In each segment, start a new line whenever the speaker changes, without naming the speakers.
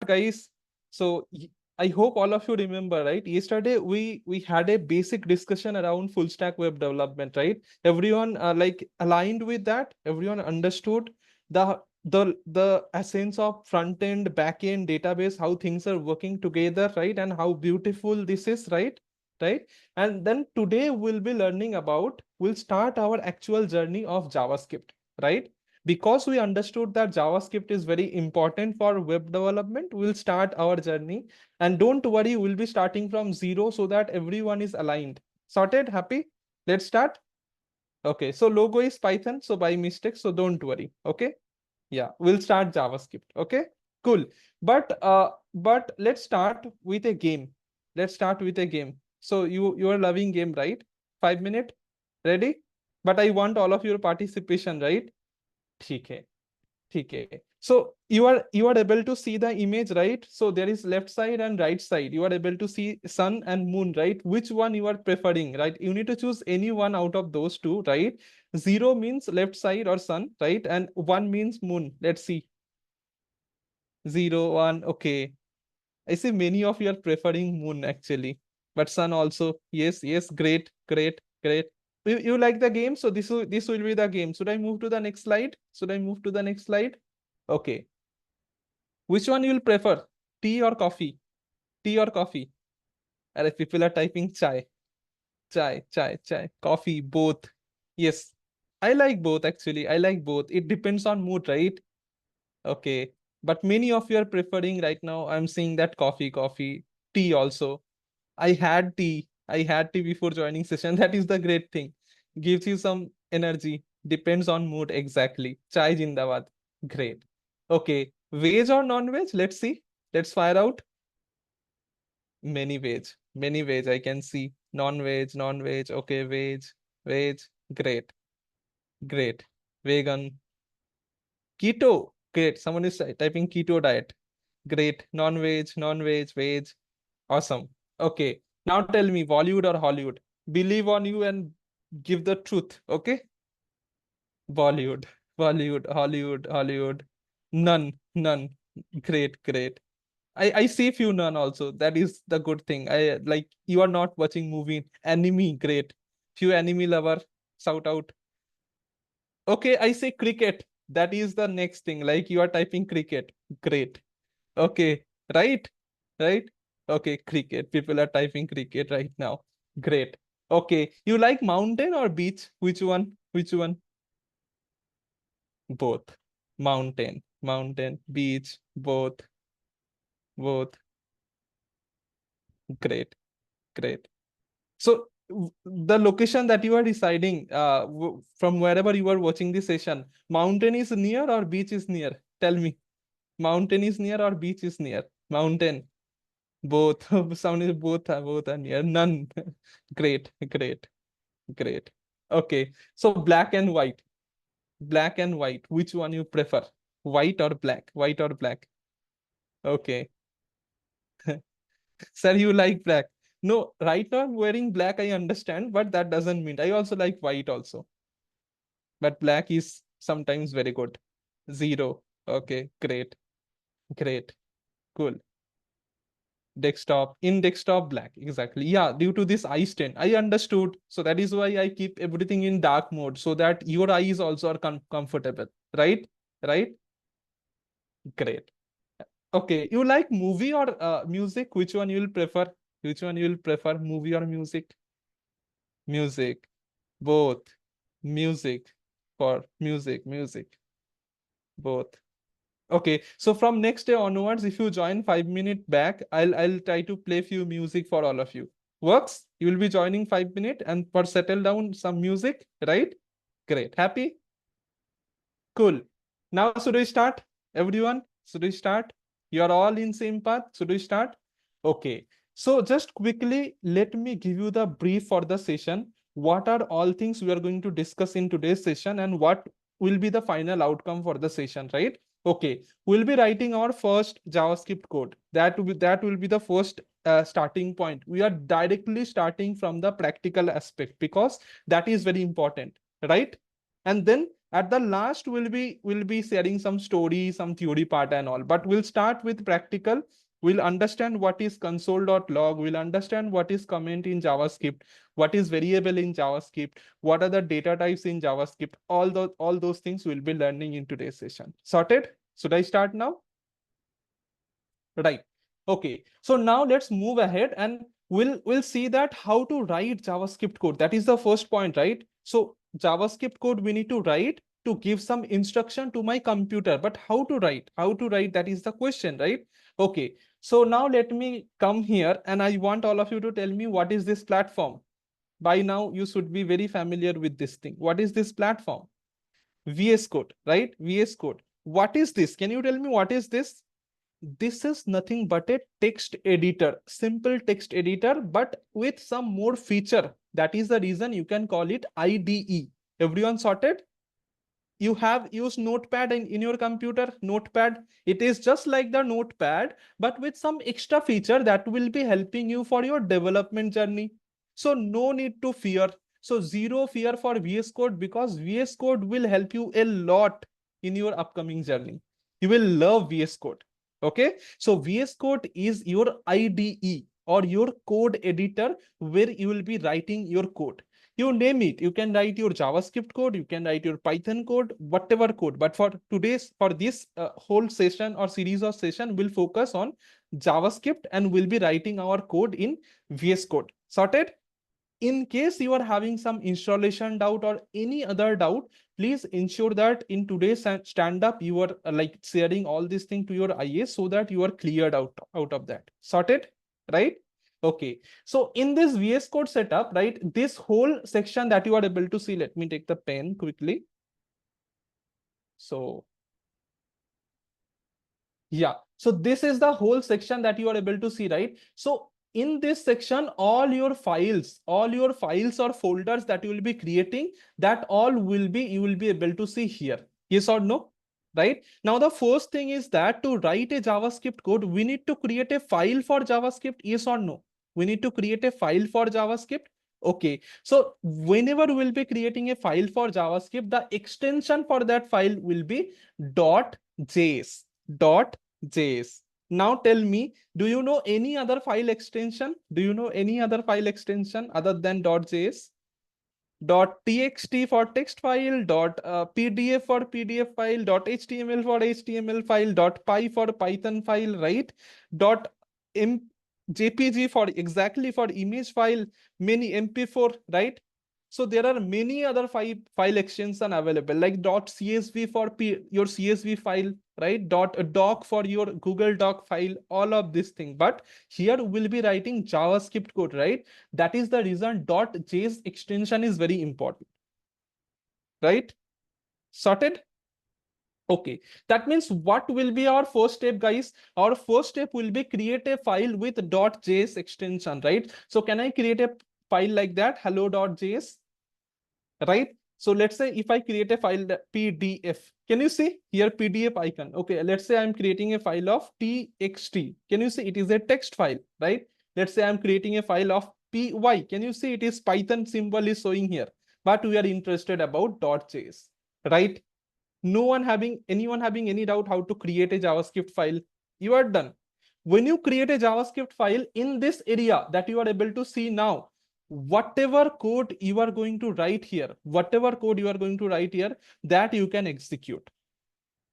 guys. So I hope all of you remember, right? Yesterday we had a basic discussion around full stack web development, right? Everyone like aligned with that. Everyone understood the essence of front end, back end, database, how things are working together, right? And how beautiful this is, right? Right. And then today we'll start our actual journey of JavaScript, right? Because we understood that JavaScript is very important for web development, we'll start our journey. And don't worry, we'll be starting from zero so that everyone is aligned. Sorted? Happy? Let's start. Okay, so logo is Python, so by mistake, so don't worry. Okay. Yeah, we'll start JavaScript. Okay, cool. But let's start with a game. Let's start with a game. So you are loving game, right? 5 minute. Ready? But I want all of your participation, right? ठीक है. Okay. So you are able to see the image, right? So there is left side and right side. You are able to see sun and moon, right? Which one you are preferring, right? You need to choose any one out of those two, right? 0 means left side or sun, right? And 1 means moon. Let's see. 0, 1. Okay. I see many of you are preferring moon actually, but sun also. Yes, yes. Great, great, great. You like the game? So this will be the game. Should I move to the next slide? Should I move to the next slide? Okay. Which one you'll prefer? Tea or coffee? Tea or coffee? And people are typing chai. Chai, chai, chai. Coffee, both. Yes. I like both actually. I like both. It depends on mood, right? Okay. But many of you are preferring right now. I'm seeing that coffee. Tea also. I had tea. I had tea before joining session. That is the great thing. Gives you some energy. Depends on mood exactly. Chai Jindabad. Great. Okay. Veg or non-veg? Let's see. Let's fire out. Many veg I can see. Non-veg. Okay, veg. Great. Great. Vegan. Keto. Great. Someone is typing keto diet. Great. Non-veg, veg. Awesome. Okay. Now tell me, Bollywood or Hollywood? Believe on you and give the truth. Okay. Bollywood, Hollywood. None. Great. I see few none also. That is the good thing. I like you are not watching movie. Anime, great. Few anime lover, shout out. Okay, I say cricket. That is the next thing. Like you are typing cricket. Great. Okay, right? Right? Okay, cricket. People are typing cricket right now. Great. Okay. You like mountain or beach? Which one? Which one? Both. Mountain, beach, both. Great. So the location that you are residing, from wherever you are watching this session, mountain is near or beach is near? Tell me. Mountain is near or beach is near? Mountain. Both. Sound is both are near. None. Great. Okay. So black and white. Black and white. Which one you prefer? White or black? White or black? Okay. Sir, you like black. No, right now I'm wearing black, I understand, but that doesn't mean I also like white also. But black is sometimes very good. 0. Okay, great, cool. Desktop black, exactly. Yeah, due to this eye stain, I understood. So that is why I keep everything in dark mode so that your eyes also are comfortable, right? Right? Great. Okay, you like movie or music? Which one you will prefer? Which one you will prefer, movie or music? Music, both. Music for music, both. Okay, so from next day onwards, if you join 5 minute back, I'll try to play few music for all of you. Works? You will be joining 5 minute and for settle down some music, right? Great. Happy? Cool. Now should we start? Everyone, should we start? You are all in same path. Should we start? Okay. So just quickly, let me give you the brief for the session. What are all things we are going to discuss in today's session and what will be the final outcome for the session, right? Okay. We'll be writing our first JavaScript code. That will be the first starting point. We are directly starting from the practical aspect because that is very important, right? And then At the last, we'll be sharing some story, some theory part and all. But we'll start with practical. We'll understand what is console.log. We'll understand what is comment in JavaScript, what is variable in JavaScript, what are the data types in JavaScript. All those things we'll be learning in today's session. Sorted? Should I start now? Right. Okay. So now let's move ahead and we'll see that how to write JavaScript code. That is the first point, right? So JavaScript code we need to write to give some instruction to my computer. But how to write? How to write? That is the question, right? Okay. So now let me come here and I want all of you to tell me what is this platform. By now you should be very familiar with this thing. What is this platform? VS Code, right? VS Code. What is this? Can you tell me what is this? This is nothing but a text editor, simple text editor, but with some more feature. That is the reason you can call it IDE. Everyone sorted? You have used notepad in your computer. Notepad, it is just like the notepad but with some extra feature that will be helping you for your development journey. So no need to fear. So zero fear for VS Code, because VS Code will help you a lot in your upcoming journey. You will love VS Code. Okay, so VS Code is your IDE or your code editor where you will be writing your code. You name it. You can write your JavaScript code, you can write your Python code, whatever code. But for this whole session or series of session, we'll focus on JavaScript and we'll be writing our code in VS Code. Sorted? In case you are having some installation doubt or any other doubt, please ensure that in today's stand up you are like sharing all these things to your IS so that you are cleared out of that. Sorted? Right? Okay. So in this VS Code setup, right, this whole section that you are able to see, let me take the pen quickly. So yeah, so this is the whole section that you are able to see, right? So in this section, all your files or folders that you will be creating, that all you will be able to see here. Yes or no? Right? Now, the first thing is that to write a JavaScript code, we need to create a file for JavaScript. Yes or no? We need to create a file for JavaScript. Okay. So whenever we'll be creating a file for JavaScript, the extension for that file will be .js. .js. Now tell me, do you know any other file extension? Do you know any other file extension other than .js? .txt for text file, .pdf for PDF file, .html for HTML file, .py for Python file, right? .jpg for exactly for image file, many MP4, right? So there are many other file extension available, like .csv for your CSV file, right? .doc for your Google Doc file, all of this thing. But here we'll be writing JavaScript code, right? That is the reason .js extension is very important, right? Sorted? Okay, that means what will be our first step, guys? Our first step will be create a file with .js extension, right? So can I create a file like that, hello.js, right? So let's say if I create a file PDF, can you see here PDF icon? Okay, let's say I'm creating a file of txt. Can you see it is a text file, right? Let's say I'm creating a file of py. Can you see it is Python symbol is showing here, but we are interested about .js, right? Anyone having any doubt how to create a JavaScript file? You are done. When you create a JavaScript file in this area that you are able to see now, whatever code you are going to write here, that you can execute.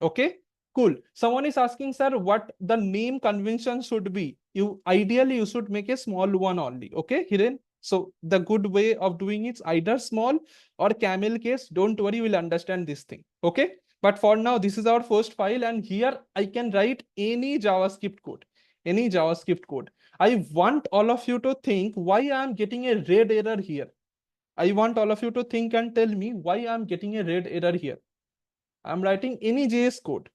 Okay, cool. Someone is asking, sir, what the name convention should be? Ideally you should make a small one only. Okay, Hiren. So the good way of doing it's either small or camel case. Don't worry, we'll understand this thing. Okay. But for now, this is our first file, and here I can write any JavaScript code. Any JavaScript code. I want all of you to think why I'm getting a red error here. I want all of you to think and tell me why I'm getting a red error here. I'm writing any JS code.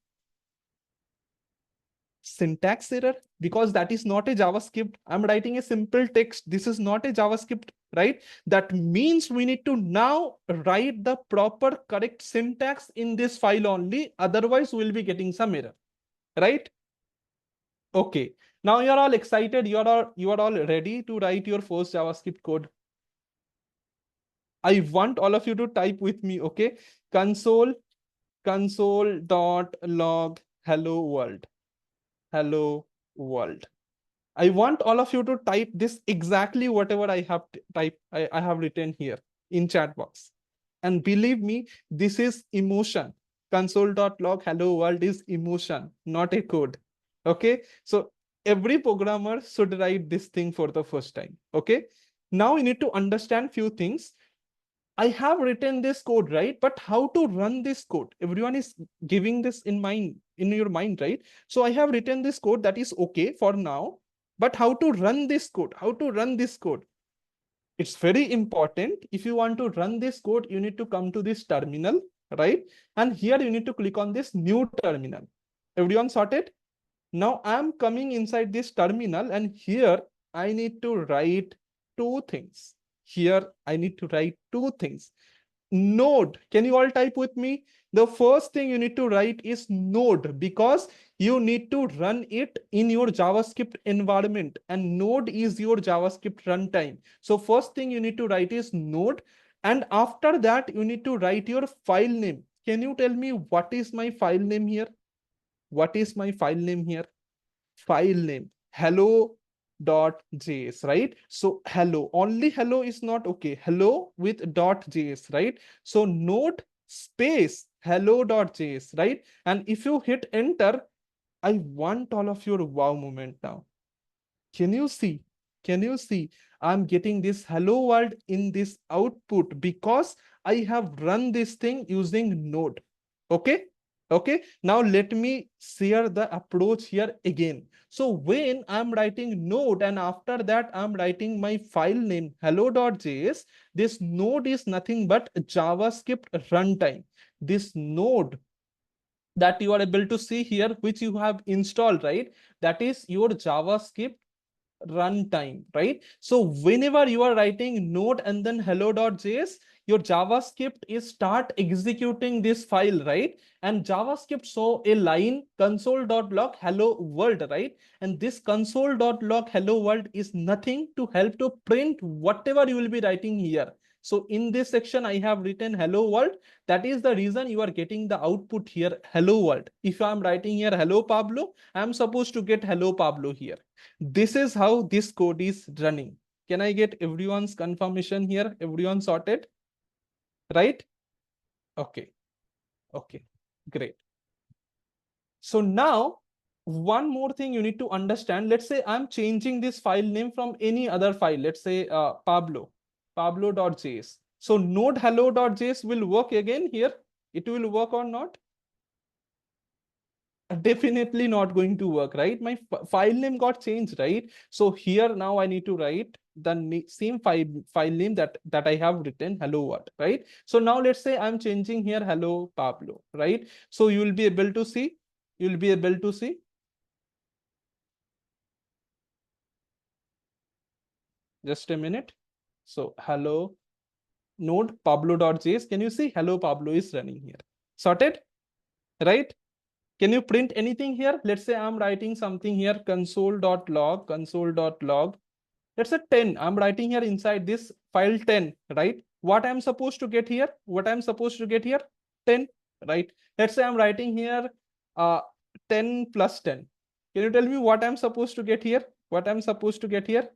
Syntax error, because that is not a JavaScript. I'm writing a simple text. This is not a JavaScript, right? That means we need to now write the proper correct syntax in this file only. Otherwise, we'll be getting some error, right? Okay. Now you're all excited. You are all ready to write your first JavaScript code. I want all of you to type with me, okay? Console.log hello world. Hello world. I want all of you to type this exactly whatever I have typed, I have written here in chat box. And believe me, this is emotion. Console.log hello world is emotion, not a code. Okay. So every programmer should write this thing for the first time. Okay. Now you need to understand few things. I have written this code, right? But how to run this code? Everyone is giving this in your mind, right? So I have written this code that is okay for now, but how to run this code? How to run this code? It's very important. If you want to run this code, you need to come to this terminal, right? And here you need to click on this new terminal. Everyone sorted? Now I'm coming inside this terminal and here I need to write two things. Here I need to write two things. Node. Can you all type with me? The first thing you need to write is node because you need to run it in your JavaScript environment and node is your JavaScript runtime. So first thing you need to write is node. And after that, you need to write your file name. Can you tell me what is my file name here? What is my file name here? File name hello.js, right? So hello, only hello is not okay. Hello with .js, right? So node space hello.js, right? And if you hit enter, I want all of your wow moment now. Can you see? Can you see? I'm getting this hello world in this output because I have run this thing using node. Okay. Okay. Now let me share the approach here again. So when I'm writing node and after that I'm writing my file name hello.js, this node is nothing but JavaScript runtime. This node that you are able to see here, which you have installed, right? That is your JavaScript runtime, right? So whenever you are writing node and then hello.js, your JavaScript is start executing this file, right? And JavaScript show a line console.log hello world, right? And this console.log hello world is nothing to help to print whatever you will be writing here. So in this section, I have written hello world. That is the reason you are getting the output here, hello world. If I'm writing here hello Pablo, I'm supposed to get hello Pablo here. This is how this code is running. Can I get everyone's confirmation here? Everyone sorted, right? Okay. Okay. Great. So now one more thing you need to understand. Let's say I'm changing this file name from any other file. Let's say Pablo.js. So node hello.js will work again here. It will work or not? Definitely not going to work, right? My file name got changed, right? So here now I need to write the same file name that I have written hello what, right? So now let's say I'm changing here hello Pablo, right? So you will be able to see, you'll be able to see. Just a minute. So hello node Pablo.js. Can you see hello Pablo is running here? Sorted, right? Can you print anything here? Let's say I'm writing something here console.log. Let's say 10. I'm writing here inside this file 10, right? What I'm supposed to get here? What I'm supposed to get here? 10, right? Let's say I'm writing here 10 plus 10. Can you tell me what I'm supposed to get here? What I'm supposed to get here?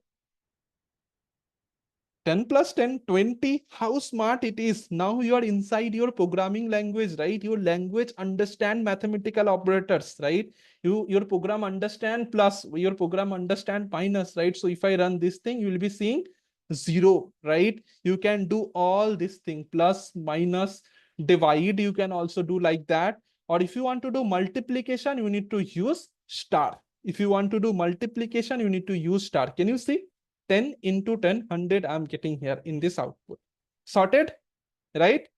10 plus 10, 20. How smart it is. Now you are inside your programming language, right? Your language understand mathematical operators, right? Your program understand plus, your program understand minus, right? So if I run this thing, you will be seeing 0, right? You can do all this thing, plus, minus, divide. You can also do like that. Or if you want to do multiplication, you need to use star. If you want to do multiplication, you need to use star. Can you see? 10 into 10, 100 I'm getting here in this output. Sorted, right?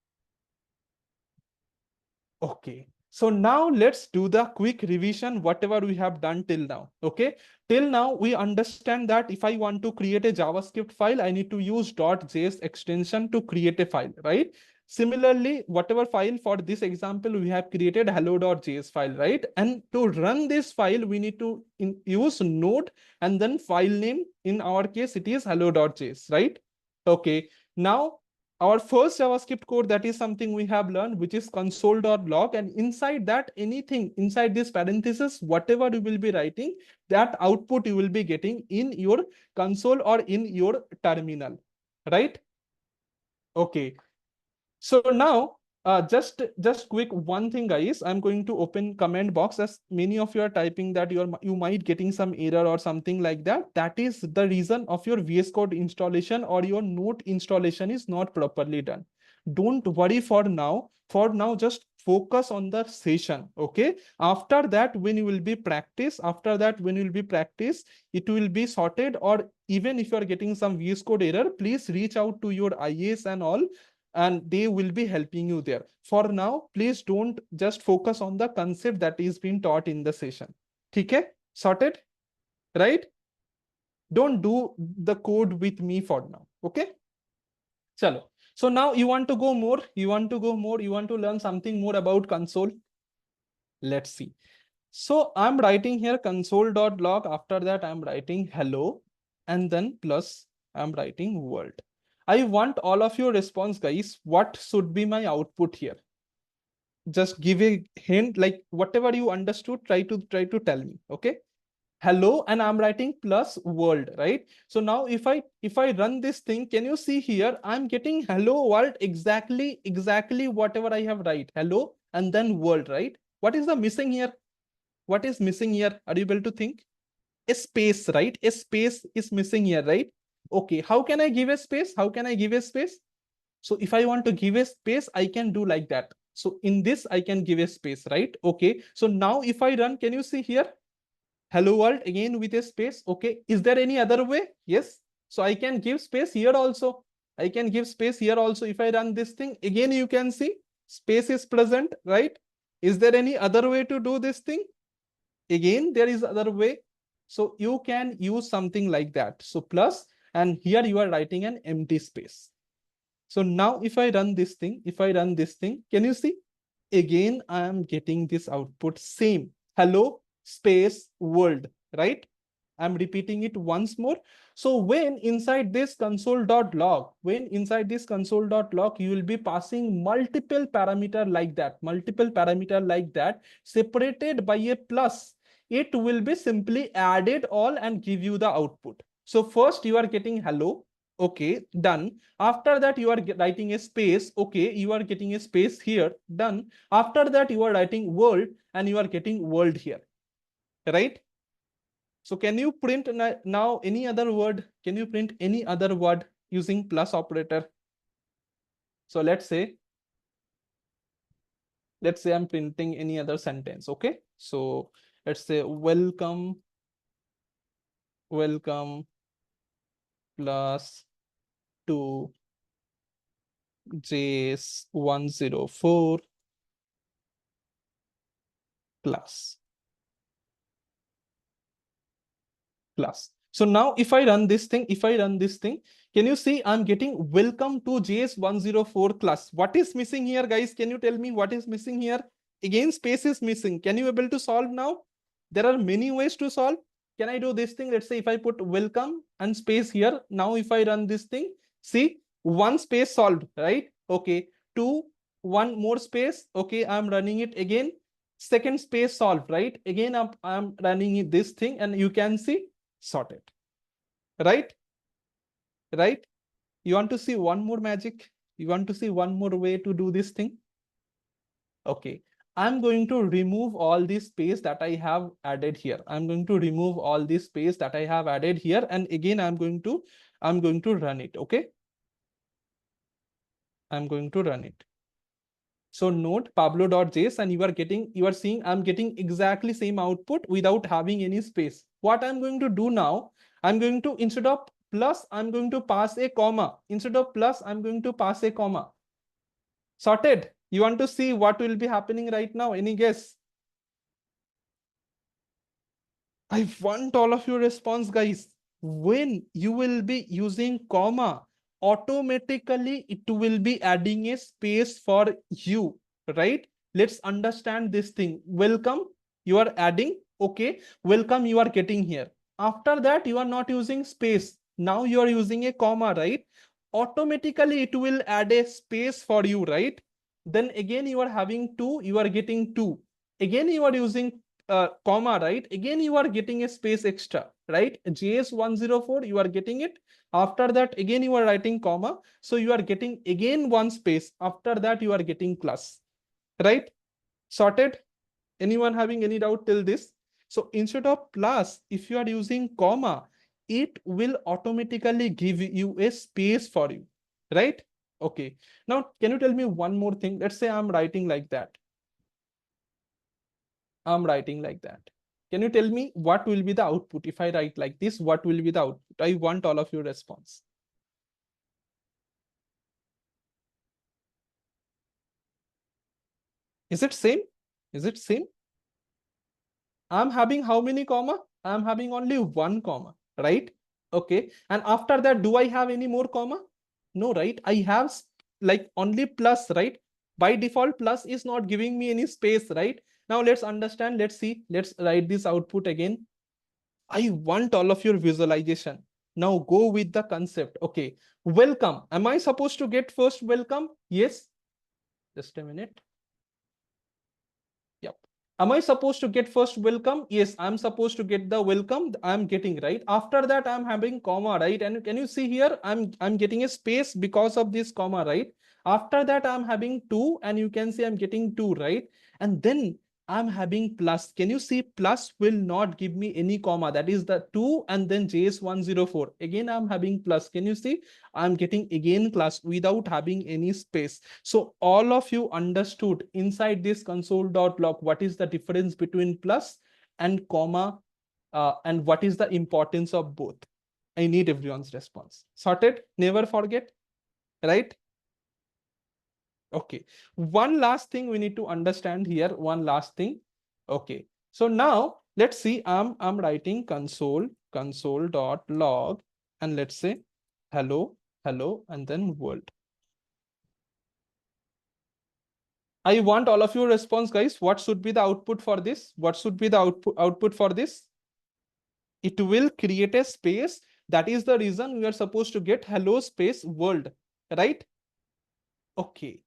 Okay. So now let's do the quick revision, whatever we have done till now. Okay. Till now, we understand that if I want to create a JavaScript file, I need to use .js extension to create a file, right? Similarly, whatever file for this example, we have created hello.js file, right? And to run this file, we need to use node and then file name. In our case, it is hello.js, right? Okay. Now our first JavaScript code, that is something we have learned, which is console.log. And inside that, anything inside this parenthesis, whatever you will be writing, that output you will be getting in your console or in your terminal, right? Okay. So now, just quick one thing, guys. I'm going to open comment box, as many of you are typing that you might getting some error or something like that. That is the reason of your VS Code installation or your Node installation is not properly done. Don't worry for now. For now, just focus on the session. Okay. After that, when you will be practice, it will be sorted. Or even if you are getting some VS Code error, please reach out to your IAs and all, and they will be helping you there. For now, please don't just focus on the concept that is being taught in the session. Okay, sorted, right? Don't do the code with me for now. Okay, chalo. So now you want to go more, you want to learn something more about console. Let's see. So I'm writing here console.log. After that, I'm writing hello, and then plus I'm writing world. I want all of your response, guys. What should be my output here? Just give a hint, like whatever you understood, try to tell me. Okay. Hello, and I'm writing plus world, right? So now if I run this thing, can you see here? I'm getting hello world, exactly whatever I have write. Hello and then world, right? What is the missing here? What is missing here? Are you able to think? A space, right? A space is missing here, right? Okay, how can I give a space? How can I give a space? So if I want to give a space, I can do like that. So in this, I can give a space, right? Okay. So now if I run, can you see here? Hello world again with a space. Okay. Is there any other way? Yes. So I can give space here also. I can give space here also. If I run this thing, again, you can see space is present, right? Is there any other way to do this thing? Again, there is other way. So you can use something like that. So plus, and here you are writing an empty space. So now if I run this thing, can you see? Again, I am getting this output same. Hello, space, world, right? I'm repeating it once more. So when inside this console.log, you will be passing multiple parameter like that, separated by a plus. It will be simply added all and give you the output. So first you are getting hello. Okay, done. After that, you are writing a space. Okay, you are getting a space here. Done. After that, you are writing world and you are getting world here, right? So can you print now any other word? Can you print any other word using plus operator? So let's say I'm printing any other sentence. Okay. So let's say welcome plus to JS 104 class. So now if I run this thing, can you see I'm getting welcome to JS 104 class. What is missing here, guys? Can you tell me what is missing here? Again, space is missing. Can you able to solve now? There are many ways to solve. Can I do this thing? Let's say if I put welcome and space here. Now if I run this thing, see, one space solved, right? Okay. Two, one more space. Okay, I'm running it again. Second space solved, right? Again, I'm running this thing and you can see sorted, right? Right? You want to see one more magic? You want to see one more way to do this thing? Okay. I'm going to remove all this space that I have added here. I'm going to remove all this space that I have added here. And again, I'm going to run it. Okay. I'm going to run it. So node pablo.js, and you are seeing I'm getting exactly same output without having any space. What I'm going to do now, I'm going to, instead of plus, I'm going to pass a comma. Instead of plus, I'm going to pass a comma. Sorted. You want to see what will be happening right now? Any guess? I want all of your response, guys. When you will be using comma, automatically it will be adding a space for you, right? Let's understand this thing. Welcome, you are adding. Okay, welcome, you are getting here. After that, you are not using space. Now you are using a comma, right? automatically it will add a space for you, right? Then again you are having 2, you are getting 2. Again you are using comma, right? Again you are getting a space extra, right? JS104, you are getting it. After that again you are writing comma, so you are getting again one space. After that you are getting plus, right? Sorted? Anyone having any doubt till this? So instead of plus, if you are using comma, it will automatically give you a space for you, right? Okay. Now, can you tell me one more thing? Let's say I'm writing like that. I'm writing like that. Can you tell me what will be the output? If I write like this, what will be the output? I want all of your response. Is it same? Is it same? I'm having how many comma? I'm having only one comma, right? Okay. And after that, do I have any more comma? No, right? I have like only plus, right? By default, plus is not giving me any space, right? Now let's understand. Let's see. Let's write this output again. I want all of your visualization. Now go with the concept. Okay. Welcome. Am I supposed to get first welcome? Yes. Just a minute. Yep. Am I supposed to get first welcome? Yes, I'm supposed to get the welcome. I'm getting, right. After that, I'm having comma, right? And can you see here? I'm getting a space because of this comma, right? After that, I'm having 2, and you can see I'm getting 2, right? And then I'm having plus. Can you see plus will not give me any comma? That is the 2 and then JS104. Again, I'm having plus. Can you see? I'm getting again class without having any space. So all of you understood inside this console.log what is the difference between plus and comma, and what is the importance of both. I need everyone's response. Sorted? Never forget, right? Okay. One last thing we need to understand here. One last thing. Okay. So now let's see. I'm writing console.log, and let's say hello, hello, and then world. I want all of your response, guys. What should be the output for this? What should be the output for this? It will create a space. That is the reason we are supposed to get hello space world, right? Okay.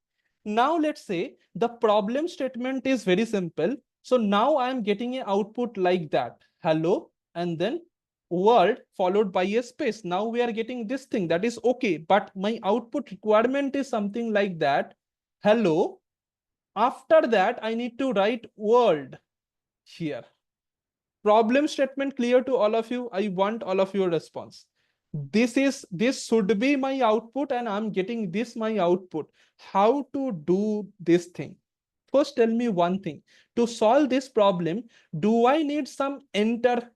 Now let's say the problem statement is very simple. So now I'm getting an output like that. Hello, and then world followed by a space. Now we are getting this thing. That is okay. But my output requirement is something like that. Hello. After that, I need to write world here. Problem statement clear to all of you? I want all of your response. This should be my output, and I'm getting this my output. How to do this thing? First, tell me one thing. To solve this problem, do I need some enter?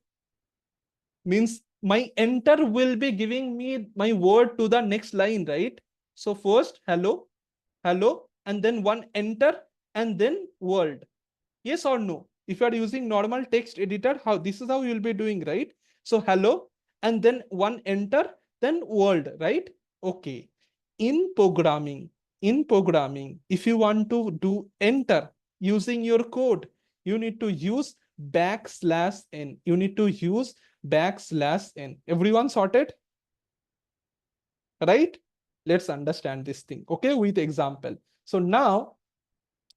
Means my enter will be giving me my word to the next line, right? So first, hello, hello, and then one enter, and then world. Yes or no? If you are using normal text editor, how this is how you'll be doing, right? So hello, and then one enter, then world, right? Okay. In programming, if you want to do enter using your code, you need to use \n. You need to use \n. Everyone sorted? Right? Let's understand this thing, okay, with example. So now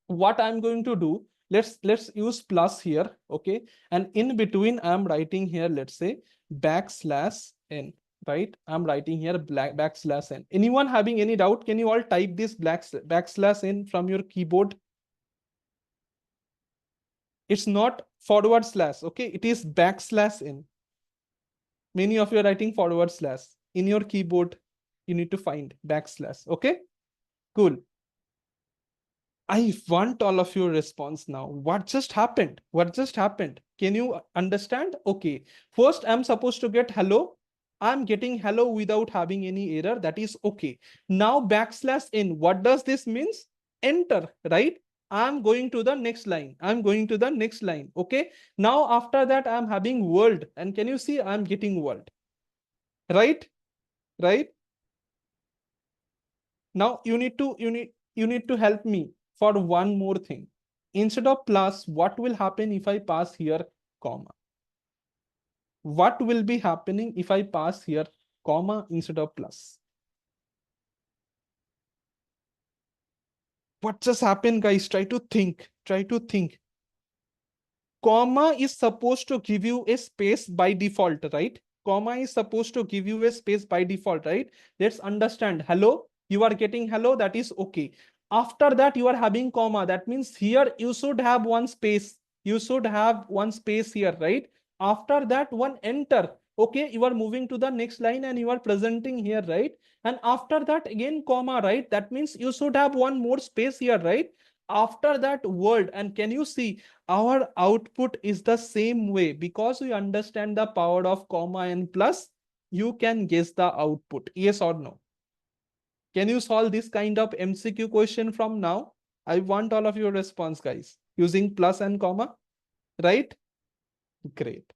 what I'm going to do, let's use plus here, okay, and in between I'm writing here, let's say \n, right? I'm writing here \n. Anyone having any doubt? Can you all type this \n from your keyboard? It's not forward slash, okay, it is \n. Many of you are writing forward slash. In your keyboard you need to find \, okay, cool. I want all of your response now. What just happened? What just happened? Can you understand? Okay. First, I'm supposed to get hello. I'm getting hello without having any error. That is okay. Now \n. What does this means? Enter, right? I'm going to the next line. I'm going to the next line. Okay. Now after that, I'm having world. And can you see I'm getting world? Right? Right? Now you need to help me for one more thing. Instead of plus, what will happen if I pass here comma? What will be happening if I pass here comma instead of plus? What just happened, guys? Try to think. Try to think. Comma is supposed to give you a space by default, right? Comma is supposed to give you a space by default, right? Let's understand. Hello, you are getting hello, that is okay. After that, you are having comma. That means here you should have one space. You should have one space here, right? After that, one enter. Okay, you are moving to the next line and you are presenting here, right? And after that, again, comma, right? That means you should have one more space here, right? After that word, and can you see our output is the same way because we understand the power of comma and plus, you can guess the output. Yes or no? Can you solve this kind of MCQ question from now? I want all of your response, guys, using plus and comma, right? Great.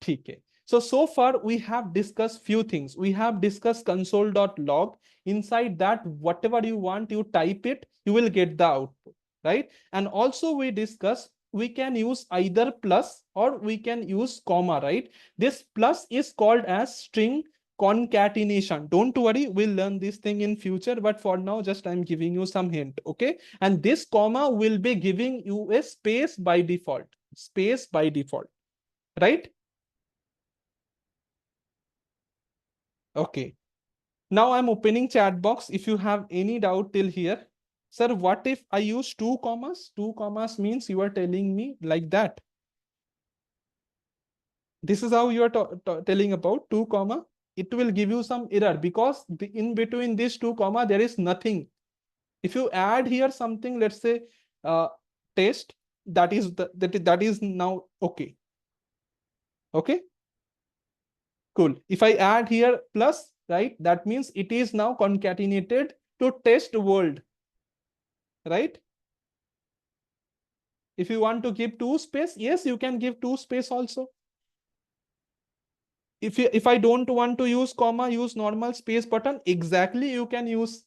Okay. So far we have discussed few things. We have discussed console.log. Inside that, whatever you want, you type it, you will get the output, right? And also we discuss we can use either plus or we can use comma, right? This plus is called as string concatenation. Don't worry, we'll learn this thing in future, but for now, just I'm giving you some hint, okay? And this comma will be giving you a space by default, right? Okay. Now I'm opening chat box. If you have any doubt till here, sir, what if I use two commas? Two commas means you are telling me like that. This is how you are telling about two comma. It will give you some error because in between these two comma, there is nothing. If you add here something, let's say uh, test, that is now okay. Okay, cool. If I add here plus, right, that means it is now concatenated to test world, right? If you want to give two space, yes, you can give two space also. If I don't want to use comma, use normal space button, exactly, you can use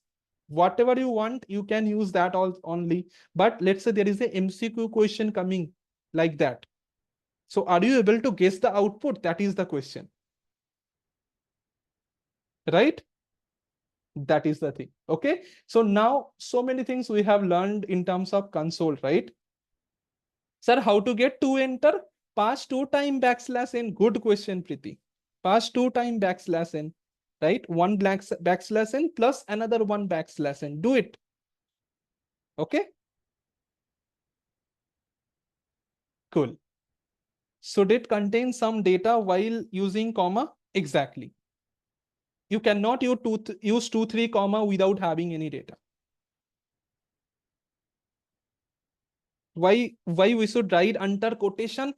whatever you want, you can use that all only. But let's say there is a MCQ question coming like that. So are you able to guess the output? That is the question, right? That is the thing. Okay. So now so many things we have learned in terms of console, right? Sir, how to get to enter? Pass two time backslash n. Good question, Preeti. Pass two time backslash n, right? One backslash n plus another one backslash n. Do it. Okay, cool. Should it contain some data while using comma? Exactly. You cannot use 2, 3 comma without having any data. Why we should write under quotation?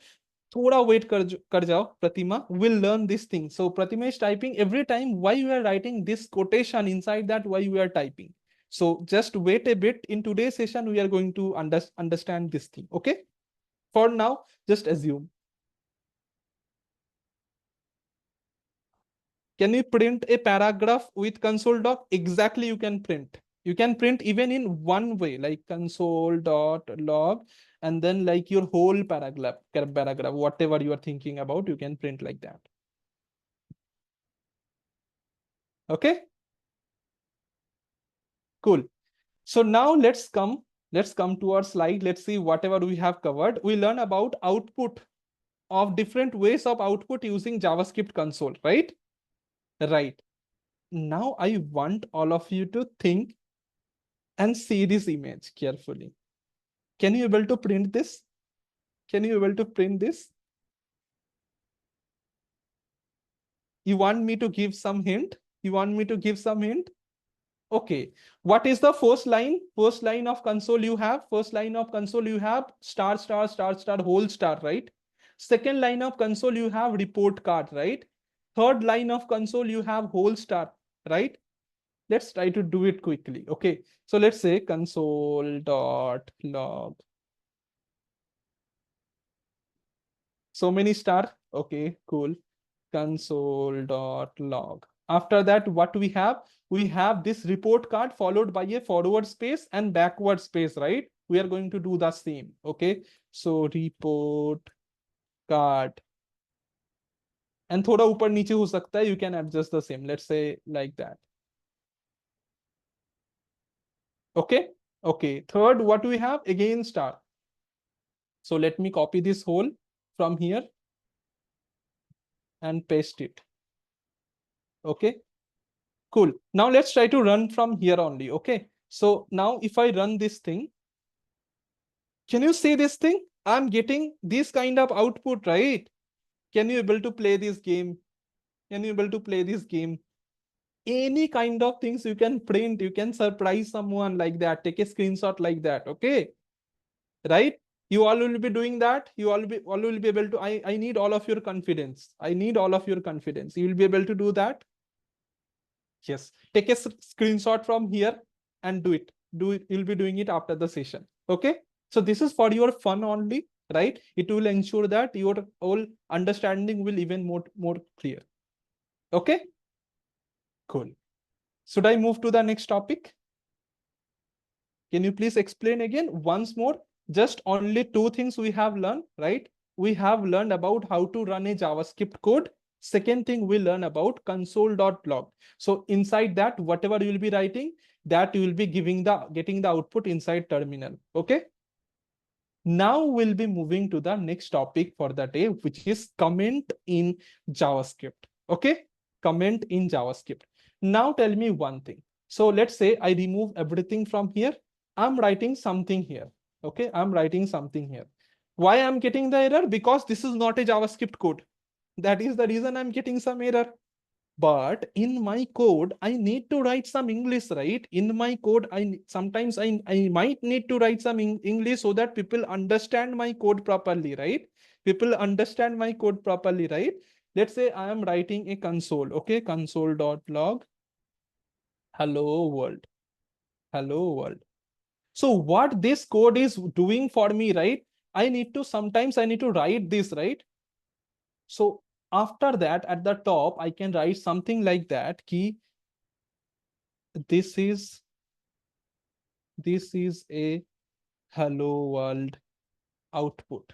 थोड़ा wait कर जाओ Pratima, will learn this thing. So Pratima is typing every time why you are writing this quotation inside that why you are typing. So just wait a bit. In today's session, we are going to understand this thing. Okay. For now, just assume. Can you print a paragraph with console doc? Exactly, you can print. You can print even in one way, like console.log, and then like your whole paragraph, whatever you are thinking about, you can print like that. Okay, cool. So now let's come to our slide. Let's see whatever we have covered. We learn about output of different ways of output using JavaScript console, right? Right. Now I want all of you to think and see this image carefully. Can you able to print this? Can you able to print this? You want me to give some hint? You want me to give some hint? Okay. What is the first line? First line of console you have. First line of console you have star, star, star, star, whole star, right? Second line of console you have report card, right? Third line of console you have whole star, right? Let's try to do it quickly. Okay. So let's say console.log. So many star. Okay, cool. Console.log. After that, what we have? We have this report card followed by a forward space and backward space, right? We are going to do the same. Okay. So report card. And थोड़ा ऊपर नीचे हो सकता है. You can adjust the same. Let's say like that. Okay. Okay, third, what we have again star. So let me copy this whole from here and paste it. Okay, cool. Now let's try to run from here only. Okay, so now if I run this thing, can you see this thing? I'm getting this kind of output, right? Can you able to play this game? Can you able to play this game? Any kind of things you can print, you can surprise someone like that, take a screenshot like that. Okay, right? You all will be doing that. You all will be able to. I need all of your confidence. I need all of your confidence. You will be able to do that. Yes. Take a screenshot from here and do it. Do it. You'll be doing it after the session. Okay. So this is for your fun only, right? It will ensure that your whole understanding will even more clear. Okay. Cool. Should I move to the next topic? Can you please explain again once more? Just only two things we have learned, right? We have learned about how to run a JavaScript code. Second thing we learn about console.log. So inside that, whatever you will be writing, that you will be getting the output inside terminal. Okay. Now we'll be moving to the next topic for the day, which is comment in JavaScript. Okay. Comment in JavaScript. Now tell me one thing. So let's say I remove everything from here. I'm writing something here. Okay, I'm writing something here. Why I'm getting the error? Because this is not a JavaScript code. That is the reason I'm getting some error. But in my code, I need to write some English, right? In my code, sometimes I might need to write some English so that people understand my code properly, right? People understand my code properly, right? Let's say I am writing a console. Okay, console.log hello world. Hello world. So what this code is doing for me, right? Sometimes I need to write this, right? So after that, at the top, I can write something like that. Key, this is a hello world output,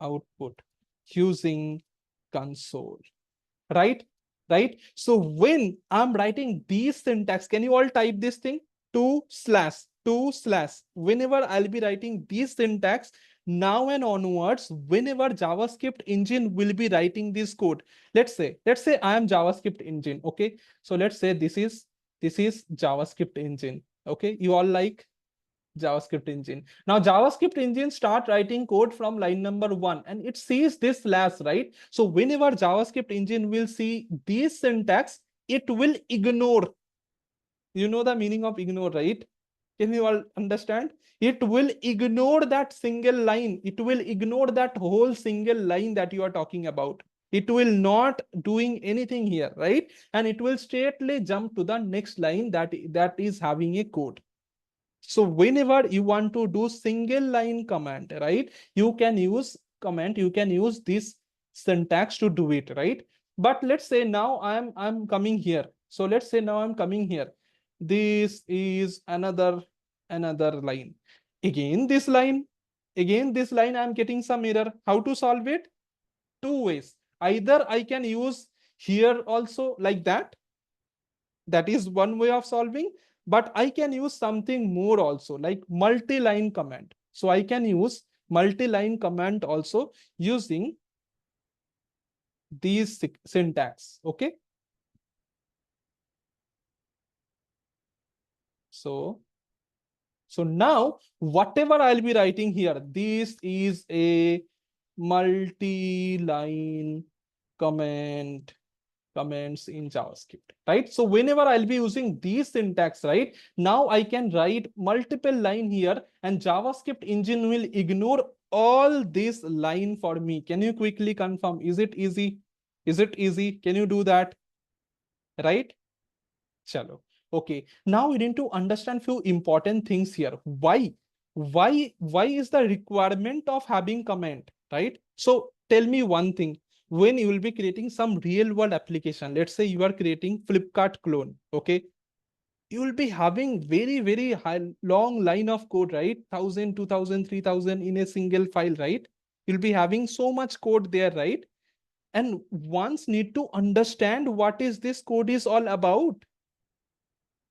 output using console, right? Right. So when I'm writing these syntax, can you all type this thing? Two slash. Whenever I'll be writing these syntax, now and onwards, whenever JavaScript engine will be writing this code, let's say I am JavaScript engine. Okay. So let's say this is JavaScript engine. Okay. You all like JavaScript engine. Now JavaScript engine start writing code from line number 1 and it sees this slash, right? So whenever JavaScript engine will see this syntax, it will ignore. You know the meaning of ignore, right? Can you all understand? It will ignore that single line. It will ignore that whole single line that you are talking about. It will not doing anything here, right? And it will straightly jump to the next line that is having a code. So whenever you want to do single line command, right, you can use this syntax to do it, right? But let's say now I'm coming here. So let's say now I'm coming here. This is another line. Again this line I'm getting some error. How to solve it? Two ways. Either I can use here also like that. That is one way of solving, but I can use something more also, like multi-line command. So I can use multi-line command also using these syntax. Okay. So now whatever I'll be writing here, this is a multi-line command comments in JavaScript, right? So whenever I'll be using these syntax, right, now I can write multiple line here and JavaScript engine will ignore all this line for me. Can you quickly confirm? Is it easy? Is it easy? Can you do that? Right? Chalo. Okay. Now we need to understand few important things here. Why is the requirement of having comment, right? So tell me one thing. When you will be creating some real world application, let's say you are creating Flipkart clone, okay? You will be having very high long line of code, right? 1,000, 2,000, 3,000 in a single file, right? You'll be having so much code there, right? And once need to understand what is this code is all about.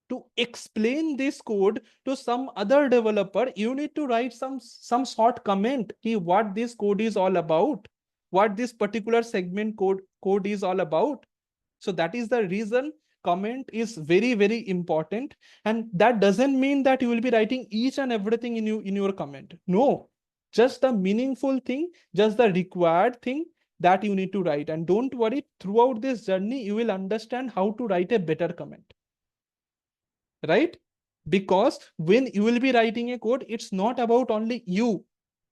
to explain this code to some other developer, you need to write some short comment what this code is all about, what this particular segment code is all about. So that is the reason comment is very, very important. And that doesn't mean that you will be writing each and everything in your comment. No, just the meaningful thing, just the required thing that you need to write. And don't worry, throughout this journey, you will understand how to write a better comment, right? Because when you will be writing a code, it's not about only you.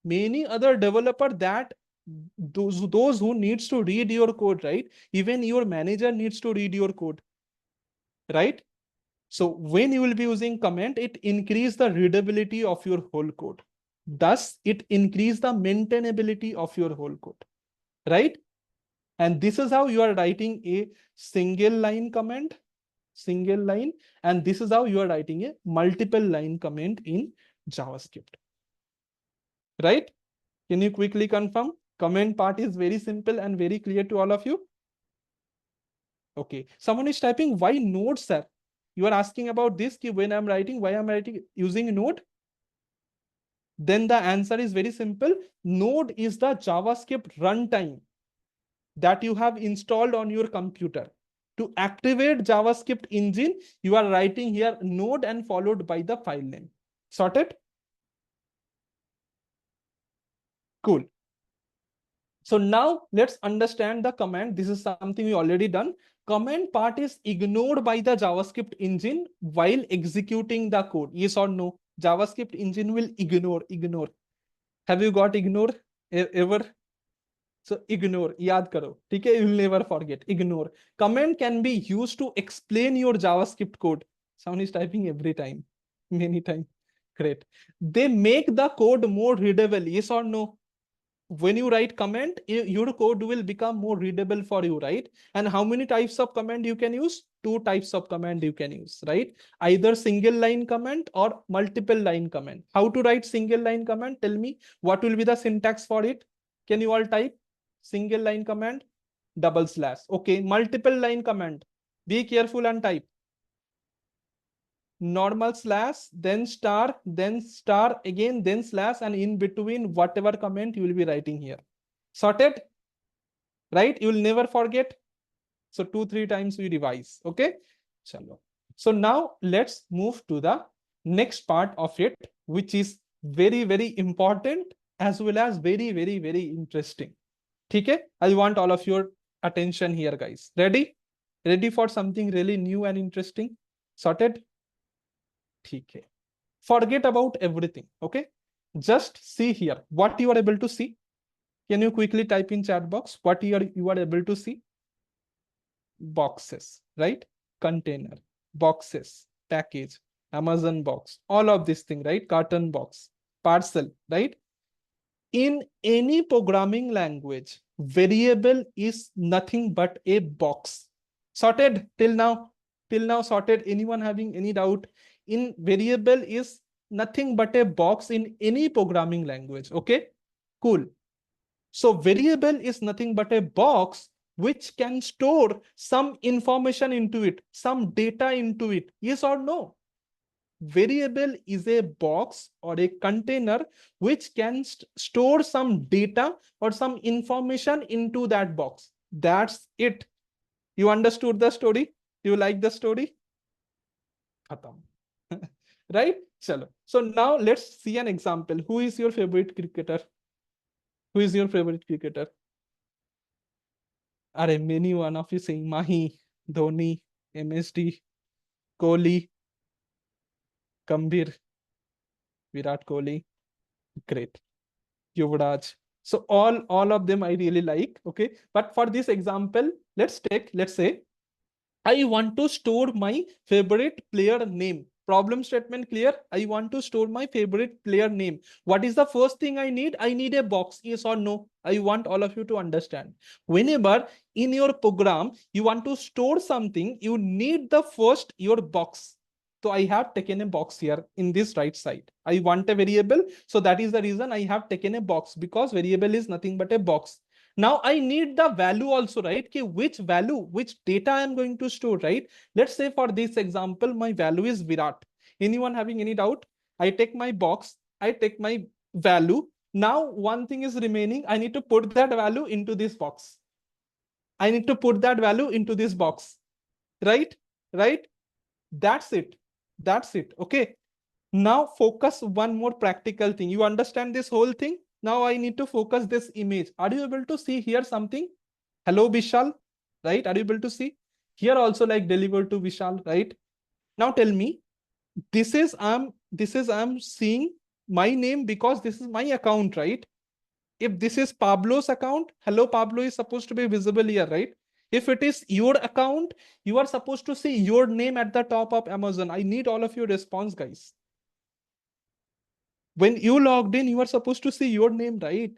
Many other developer that those who needs to read your code, right? Even your manager needs to read your code, right? So when you will be using comment, it increase the readability of your whole code. Thus, it increase the maintainability of your whole code, right? And this is how you are writing a single line comment, single line, and this is how you are writing a multiple line comment in JavaScript, right? Can you quickly confirm? Comment part is very simple and very clear to all of you. Okay, someone is typing, why Node, sir? You are asking about this, when I'm writing, why I'm writing using Node? Then the answer is very simple. Node is the JavaScript runtime that you have installed on your computer. To activate JavaScript engine, you are writing here Node and followed by the file name. Sorted? Cool. So now let's understand the command. This is something we already done. Command part is ignored by the JavaScript engine while executing the code. Yes or no? JavaScript engine will ignore. Have you got ignore ever? So ignore, yaad karo. Okay, you will never forget. Ignore. Command can be used to explain your JavaScript code. Someone is typing every time, many times. Great. They make the code more readable. Yes or no? When you write comment, your code will become more readable for you, right? And how many types of command you can use? Two types of command you can use, right? Either single line command or multiple line command. How to write single line command? Tell me what will be the syntax for it. Can you all type single line command? Double slash. Okay, multiple line command. Be careful and type normal slash, then star, again, then slash, and in between whatever comment you will be writing here. Sorted? Right? You will never forget. So 2-3 times we revise. Okay. Chalo. So now let's move to the next part of it, which is very, very important as well as very, very, very interesting. Okay. I want all of your attention here, guys. Ready? Ready for something really new and interesting? Sorted? Okay. Forget about everything. Okay. Just see here what you are able to see. Can you quickly type in chat box what you are able to see? Boxes, right? Container, boxes, package, Amazon box, all of this thing, right? Carton box, parcel, right? In any programming language, variable is nothing but a box. Sorted till now? Till now sorted? Anyone having any doubt? In variable is nothing but a box in any programming language. Okay, cool. So variable is nothing but a box which can store some information into it, some data into it. Yes or no? Variable is a box or a container which can store some data or some information into that box. That's it. You understood the story? You like the story? Khatam. Right? Chalo. So now let's see an example. Who is your favorite cricketer? Who is your favorite cricketer? Are many one of you saying Mahi, Dhoni, MSD, Kohli, Gambhir, Virat Kohli. Great. Yuvraj. So all of them I really like. Okay. But for this example, let's say, I want to store my favorite player name. Problem statement clear? I want to store my favorite player name. What is the first thing I need? I need a box. Yes or no? I want all of you to understand. Whenever in your program, you want to store something, you need the first your box. So I have taken a box here in this right side. I want a variable. So that is the reason I have taken a box, because variable is nothing but a box. Now I need the value also, right? Okay, which value, which data I'm going to store, right? Let's say for this example, my value is Virat. Anyone having any doubt? I take my box, I take my value. Now one thing is remaining. I need to put that value into this box. I need to put that value into this box, right? Right? That's it. That's it. Okay. Now focus one more practical thing. You understand this whole thing? Now I need to focus this image. Are you able to see here something? Hello, Vishal, right? Are you able to see? Here also like delivered to Vishal, right? Now tell me, this is I'm seeing my name because this is my account, right? If this is Pablo's account, hello Pablo is supposed to be visible here, right? If it is your account, you are supposed to see your name at the top of Amazon. I need all of your response, guys. When you logged in, you are supposed to see your name, right?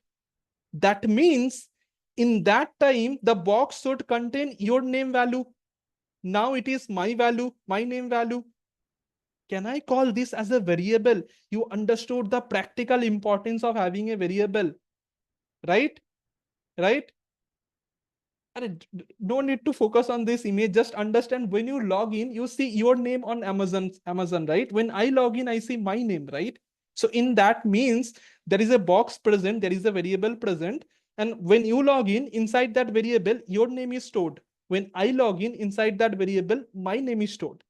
That means in that time, the box should contain your name value. Now it is my value, my name value. Can I call this as a variable? You understood the practical importance of having a variable, right? Right? And no need to focus on this image. Just understand when you log in, you see your name on Amazon, right? When I log in, I see my name, right? So in that means there is a box present, there is a variable present. And when you log in, inside that variable, your name is stored. When I log in, inside that variable, my name is stored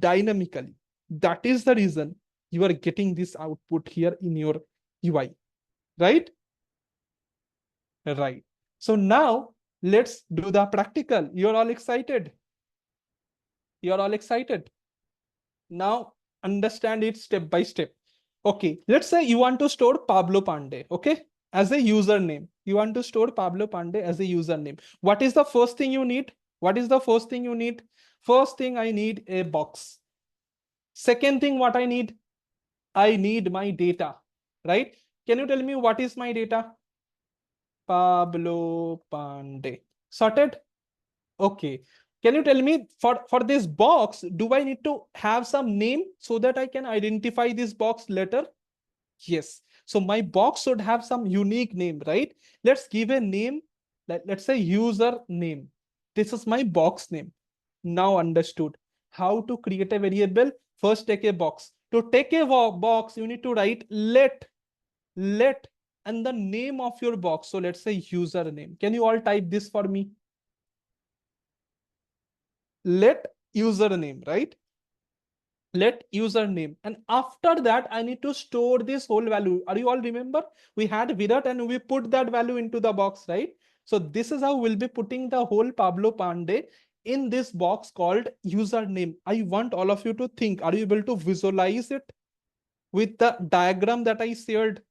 dynamically. That is the reason you are getting this output here in your UI, right? Right. So now let's do the practical. You're all excited. You're all excited. Now understand it step by step. Okay, let's say you want to store Pablo Pandey, okay, as a username. You want to store Pablo Pandey as a username. What is the first thing you need? What is the first thing you need? First thing, I need a box. Second thing, what I need? I need my data, right? Can you tell me what is my data? Pablo Pandey. Sorted? Okay. Can you tell me for this box, do I need to have some name so that I can identify this box later? Yes. So my box should have some unique name, right? Let's give a name. Let's say user name. This is my box name. Now understood how to create a variable. First, take a box. To take a box, you need to write let, and the name of your box. So let's say username. Can you all type this for me? Let username, right? Let username. And after that, I need to store this whole value. Are you all remember? We had Virat and we put that value into the box, right? So this is how we'll be putting the whole Pablo Pandey in this box called username. I want all of you to think. Are you able to visualize it with the diagram that I shared?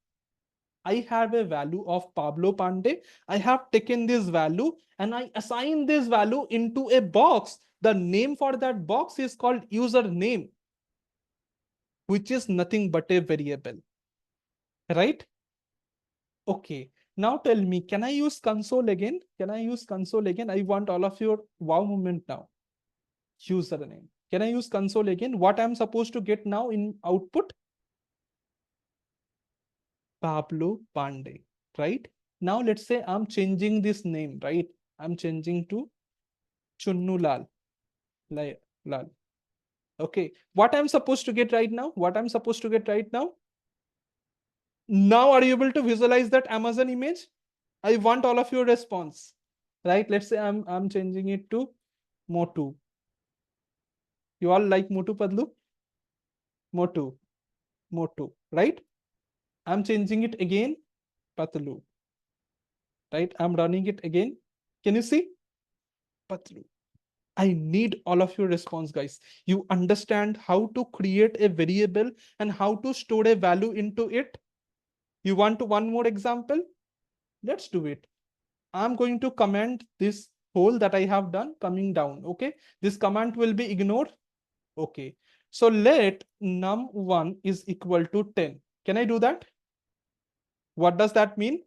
I have a value of Pablo Pandey. I have taken this value and I assign this value into a box. The name for that box is called username, which is nothing but a variable, right? Okay. Now tell me, can I use console again? Can I use console again? I want all of your wow moment now. Username. Can I use console again? What I'm supposed to get now in output? Pablo Pandey, right? Now let's say I'm changing this name, right? I'm changing to Chunnu Lal. Lal. Okay. What I'm supposed to get right now? What I'm supposed to get right now? Now are you able to visualize that Amazon image? I want all of your response, right? Let's say I'm changing it to Motu. You all like Motu Padlu? Motu, Motu, right? I'm changing it again, Patlu, right? I'm running it again. Can you see? Patlu. I need all of your response, guys. You understand how to create a variable and how to store a value into it? You want one more example? Let's do it. I'm going to comment this whole that I have done coming down. Okay. This command will be ignored. Okay. So let num1 is equal to 10. Can I do that? What does that mean?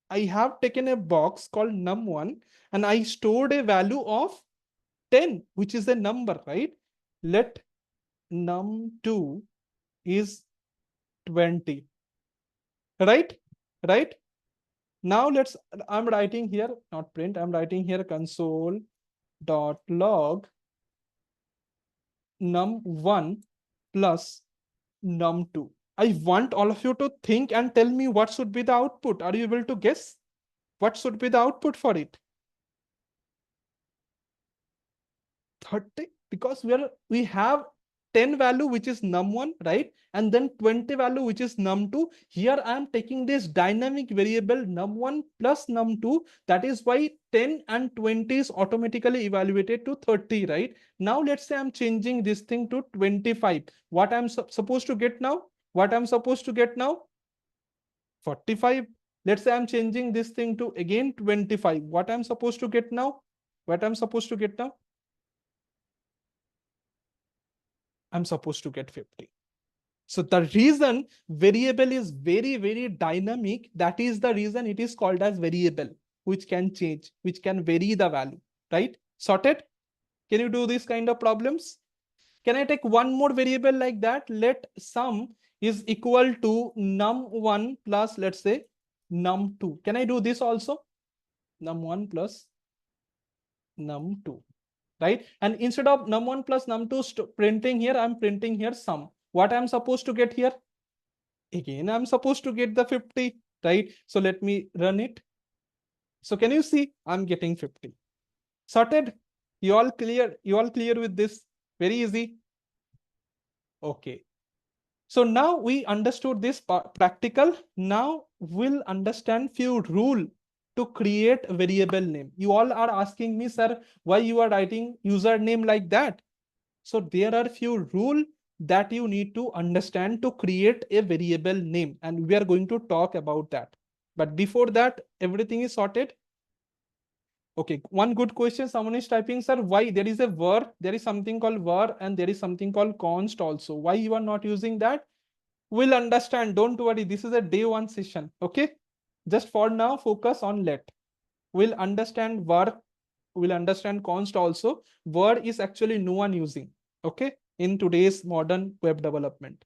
I have taken a box called num1 and I stored a value of 10, which is a number, right? Let num2 is 20. Right? Right? Now I'm writing here, not print, I'm writing here console.log num1 plus num2. I want all of you to think and tell me what should be the output. Are you able to guess what should be the output for it? 30, because we have 10 value which is num1, right? And then 20 value which is num2. Here I am taking this dynamic variable num1 plus num2. That is why 10 and 20 is automatically evaluated to 30, right? Now let's say I'm changing this thing to 25. What I'm supposed to get now? What I'm supposed to get now? 45. Let's say I'm changing this thing to again 25. What I'm supposed to get now? What I'm supposed to get now? I'm supposed to get 50. So the reason variable is very, very dynamic, that is the reason it is called as variable, which can change, which can vary the value, right? Sorted? Can you do these kind of problems? Can I take one more variable like that? Let sum is equal to num1 plus, let's say, num2. Can I do this also? Num1 plus num2. Right? And instead of num1 plus num2 printing here, I'm printing here sum. What I'm supposed to get here? Again, I'm supposed to get the 50, right? So let me run it. So can you see I'm getting 50? Sorted? You all clear? You all clear with this? Very easy. Okay. So now we understood this practical. Now we'll understand few rule to create a variable name. You all are asking me, sir, why you are writing username like that? So there are few rules that you need to understand to create a variable name, and we are going to talk about that. But before that, everything is sorted. Okay, one good question. Someone is typing, sir, why there is a var, there is something called var, and there is something called const also. Why you are not using that? We'll understand. Don't worry. This is a day one session. Okay. Just for now, focus on let. We'll understand var. We'll understand const also. Var is actually no one using. Okay. In today's modern web development.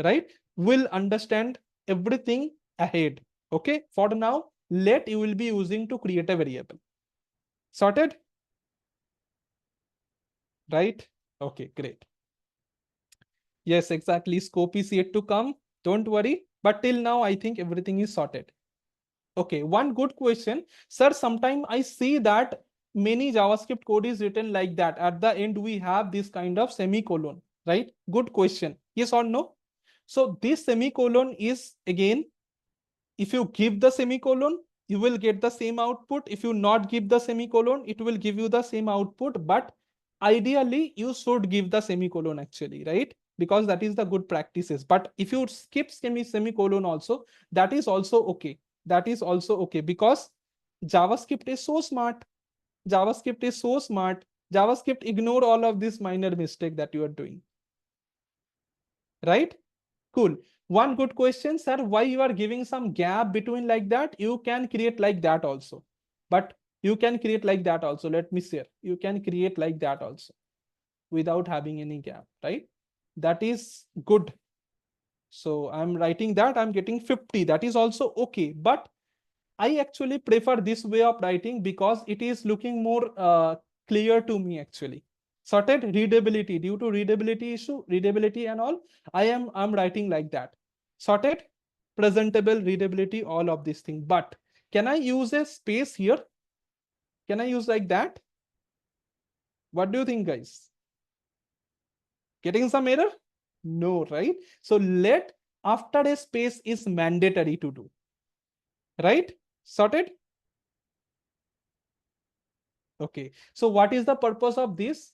Right. We'll understand everything ahead. Okay. For now, let you will be using to create a variable. Sorted? Right? Okay, great. Yes, exactly. Scope is yet to come. Don't worry. But till now, I think everything is sorted. Okay, one good question. Sir, sometime I see that many JavaScript code is written like that. At the end, we have this kind of semicolon, right? Good question. Yes or no? So this semicolon is, again, if you give the semicolon, you will get the same output. If you not give the semicolon, it will give you the same output. But ideally, you should give the semicolon actually, right? Because that is the good practices. But if you skip semicolon also, that is also okay. That is also okay, because JavaScript is so smart. JavaScript is so smart. JavaScript ignore all of this minor mistake that you are doing, right? Cool. One good question, sir, why you are giving some gap between like that? You can create like that also. But you can create like that also. Let me share. You can create like that also without having any gap, right? That is good. So I'm writing that I'm getting 50. That is also okay. But I actually prefer this way of writing because it is looking more clear to me actually. Sorted readability, due to readability issue, readability and all, I'm writing like that. Sorted presentable, readability, all of these things. But can I use a space here? Can I use like that? What do you think, guys? Getting some error? No, right? So let after a space is mandatory to do. Right? Sorted? Okay, so what is the purpose of this?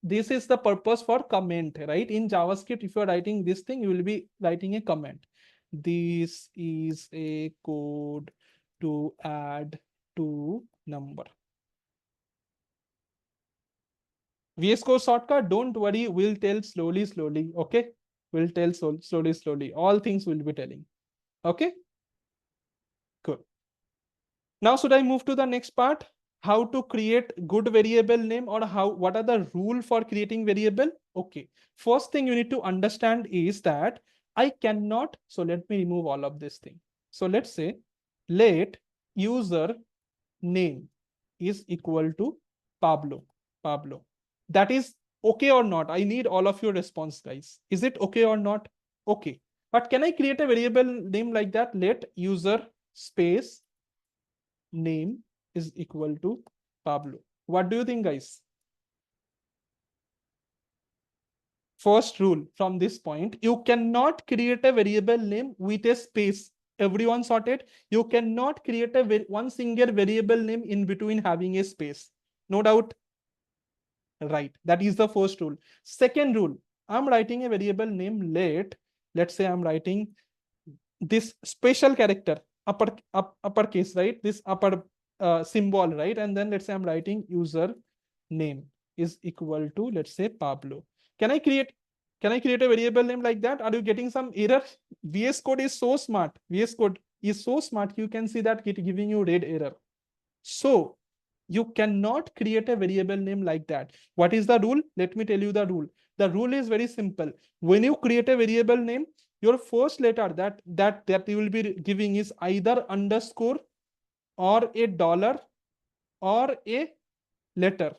This is the purpose for comment, right? In JavaScript, if you're writing this thing, you will be writing a comment. This is a code to add to number. VS Code shortcut, don't worry, we'll tell slowly, okay? We'll tell slowly. All things will be telling, okay? Good. Now, should I move to the next part? How to create good variable name, or what are the rule for creating variable? Okay. First thing you need to understand is that I cannot, so let me remove all of this thing. So let's say let user name is equal to Pablo. Pablo. That is okay or not? I need all of your response, guys. Is it okay or not? Okay. But can I create a variable name like that? Let user space name is equal to Pablo. What do you think, guys? First rule from this point, you cannot create a variable name with a space. Everyone sorted? You cannot create a one single variable name in between having a space. No doubt. Right. That is the first rule. Second rule, I'm writing a variable name let's say I'm writing this special character, uppercase, right? This upper symbol, right? And then let's say I'm writing user name is equal to, let's say, Pablo. Can I create a variable name like that? Are you getting some error? VS Code is so smart. VS Code is so smart. You can see that it giving you red error. So you cannot create a variable name like that. What is the rule? Let me tell you the rule. The rule is very simple. When you create a variable name, your first letter that you will be giving is either underscore or a dollar or a letter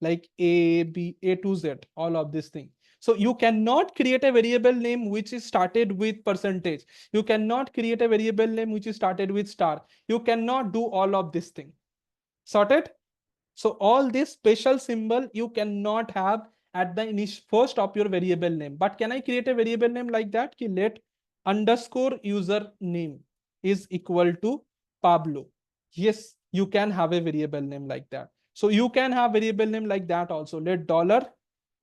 like A to Z, all of this thing. So you cannot create a variable name which is started with percentage. You cannot create a variable name which is started with star. You cannot do all of this thing. Sorted? So all this special symbol you cannot have at the initial first of your variable name. But can I create a variable name like that? Let underscore user name is equal to Pablo. Yes, you can have a variable name like that. So you can have variable name like that also. Let dollar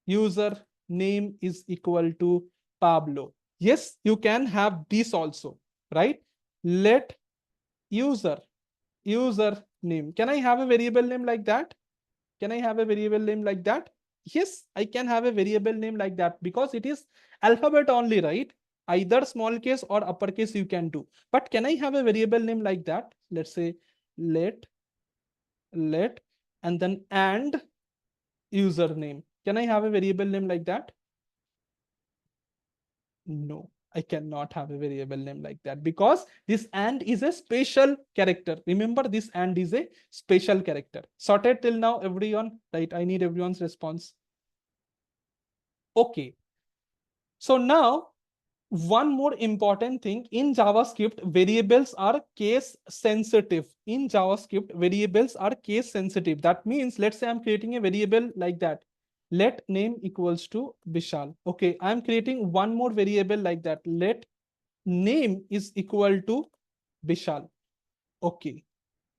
user name is equal to Pablo. Yes, you can have this also, right? Let user name. Can I have a variable name like that? Can I have a variable name like that? Yes, I can have a variable name like that because it is alphabet only, right? Either small case or uppercase you can do. But can I have a variable name like that? Let's say let and then and username. Can I have a variable name like that? No, I cannot have a variable name like that because this and is a special character. Remember, this and is a special character. Sorted till now, everyone, right? I need everyone's response. Okay. So now, one more important thing in JavaScript, variables are case sensitive. In JavaScript, variables are case sensitive. That means, let's say I'm creating a variable like that. Let name equals to Vishal. Okay, I'm creating one more variable like that. Let name is equal to Vishal. Okay.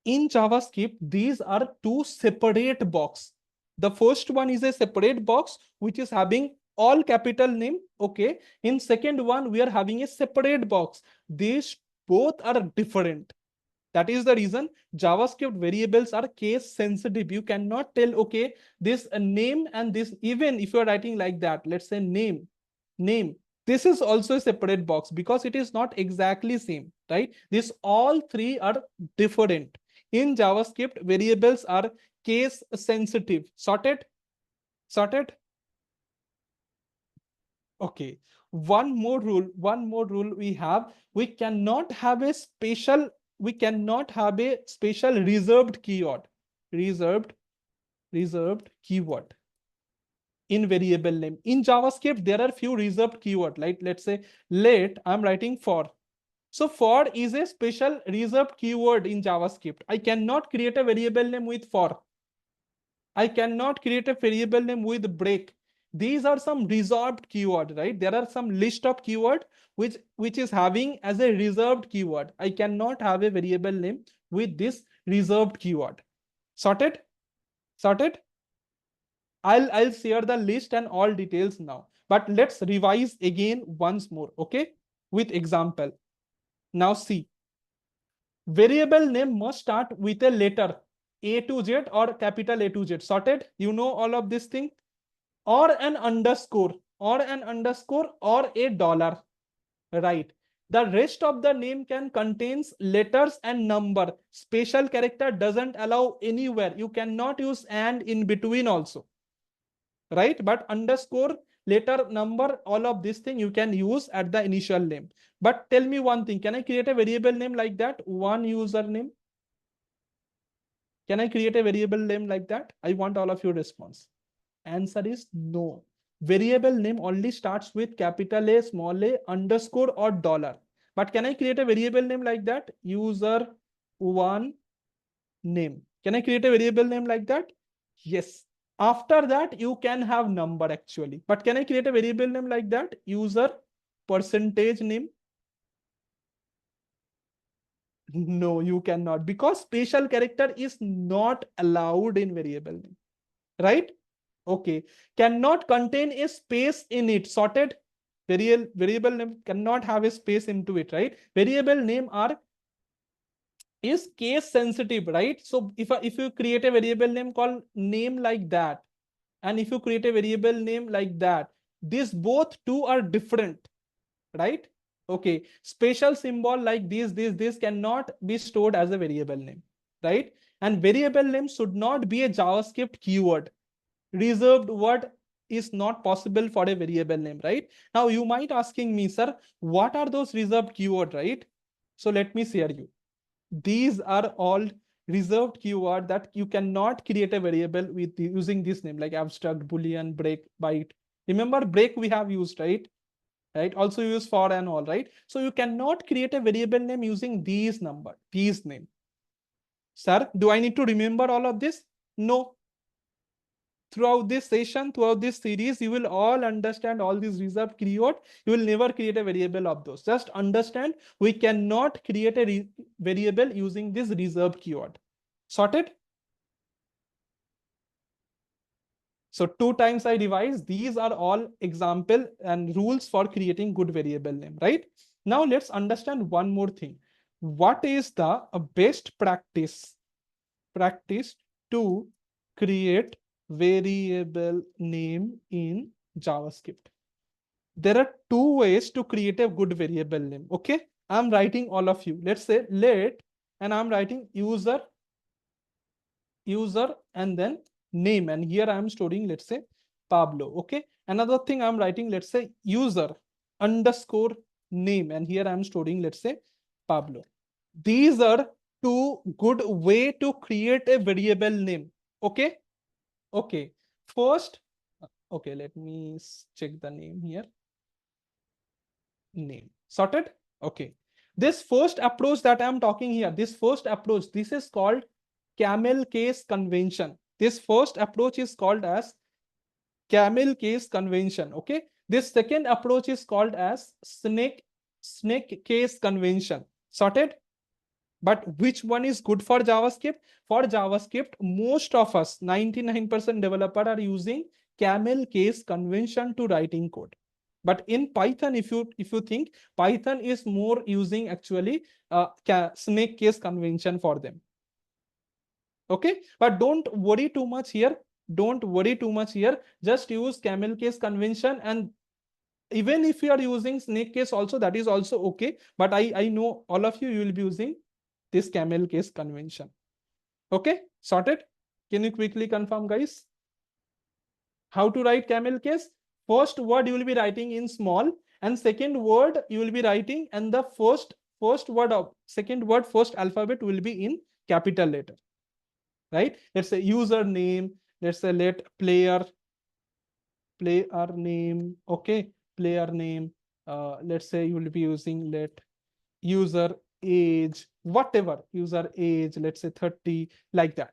In JavaScript, these are two separate boxes. The first one is a separate box, which is having all capital name. Okay. In second one, we are having a separate box. These both are different. That is the reason JavaScript variables are case sensitive. You cannot tell, okay, this name and this, even if you're writing like that, let's say name. This is also a separate box because it is not exactly same, right? This all three are different. In JavaScript, variables are case sensitive. Sorted? Sorted? Okay. One more rule we have. We cannot have a special reserved keyword. Reserved keyword in variable name. In JavaScript, there are few reserved keyword. Like let's say I'm writing for. So for is a special reserved keyword in JavaScript. I cannot create a variable name with for. I cannot create a variable name with break. These are some reserved keyword, right? There are some list of keyword which is having as a reserved keyword. I cannot have a variable name with this reserved keyword. Sorted? Sorted? I'll share the list and all details now. But let's revise again once more, okay? With example. Now see, variable name must start with a letter A to Z or capital A to Z. Sorted? You know all of this thing? Or an underscore or a dollar, right? The rest of the name can contains letters and number. Special character doesn't allow anywhere. You cannot use and in between also, right? But underscore letter, number, all of this thing you can use at the initial name. But tell me one thing, can I create a variable name like that? One username. Can I create a variable name like that? I want all of your response. Answer is no. Variable name only starts with capital A, small a, underscore or dollar. But can I create a variable name like that? User one name. Can I create a variable name like that? Yes. After that, you can have number actually. But can I create a variable name like that? User percentage name. No, you cannot, because special character is not allowed in variable name, right? Okay. Cannot contain a space in it. Sorted. Variable name cannot have a space into it, right? Variable name is case sensitive, right? So if you create a variable name called name like that, and if you create a variable name like that, these both two are different, right? Okay. Special symbol like this cannot be stored as a variable name, right? And variable name should not be a JavaScript keyword. Reserved word is not possible for a variable name, right? Now you might asking me, sir, what are those reserved keyword, right? So let me share you. These are all reserved keyword that you cannot create a variable with using this name, like abstract, boolean, break, byte. Remember break we have used, right? Right, also use for and all, right? So you cannot create a variable name using these number, these name. Sir, do I need to remember all of this? No. Throughout this session, throughout this series, you will all understand all these reserved keyword. You will never create a variable of those. Just understand, we cannot create a variable using this reserved keyword. Sorted? So 2 times I revise. These are all example and rules for creating good variable name, right? Now let's understand one more thing. What is the best practice to create variable name in JavaScript? There are 2 ways to create a good variable name. Okay, I'm writing all of you. Let's say let, and I'm writing user and then name, and here I am storing, let's say, Pablo. Okay, another thing I'm writing, let's say user underscore name, and here I'm storing, let's say, Pablo. These are 2 good way to create a variable name. Okay. Okay, first, okay, let me check the name here. Name sorted. Okay, this first approach that I'm talking here, this first approach, this is called camel case convention. This first approach is called as camel case convention. Okay, this second approach is called as snake case convention. Sorted. But which one is good for JavaScript? For JavaScript, most of us, 99% developer, are using camel case convention to writing code. But in Python, if you think, Python is more using actually snake case convention for them. Okay, but don't worry too much here. Don't worry too much here. Just use camel case convention, and even if you are using snake case also, that is also okay. But I know all of you will be using this camel case convention. Okay, sorted. Can you quickly confirm, guys? How to write camel case? First word you will be writing in small, and second word you will be writing, and the first word of second word, first alphabet will be in capital letter, right? Let's say username. Let's say let player name. Okay, player name. Let's say you will be using let user age, whatever user age, let's say 30, like that.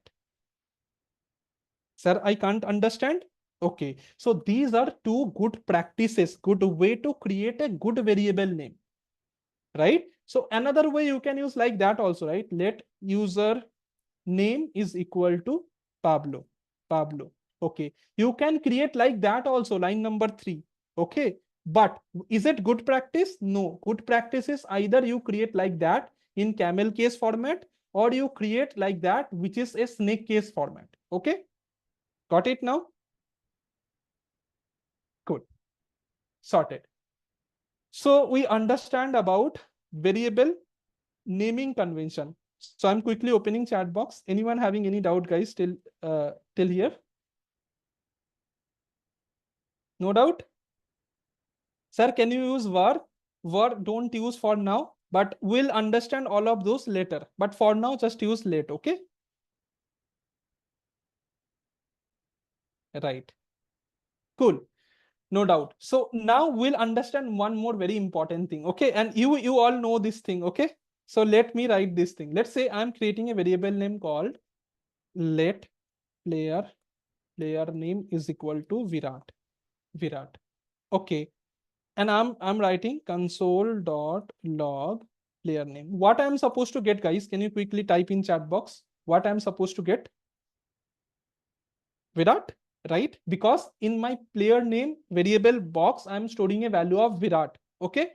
Sir, I can't understand. Okay, so these are 2 good practices, good way to create a good variable name, right? So another way you can use like that also, right? Let user name is equal to Pablo. Okay, you can create like that also, line number 3. Okay, but is it good practice? No. Good practice is either you create like that in camel case format, or you create like that, which is a snake case format. Okay, got it now? Good, sorted. So we understand about variable naming convention. So I'm quickly opening chat box. Anyone having any doubt, guys, till here? No doubt? Sir, can you use var? Var don't use for now, but we'll understand all of those later. But for now, just use let, okay? Right. Cool. No doubt. So now we'll understand one more very important thing, okay? And you all know this thing, okay? So let me write this thing. Let's say I'm creating a variable name called let player name is equal to Virat. Okay. And I'm writing console.log player name. What I'm supposed to get, guys? Can you quickly type in chat box what I'm supposed to get? Virat, right? Because in my player name variable box, I'm storing a value of Virat. Okay.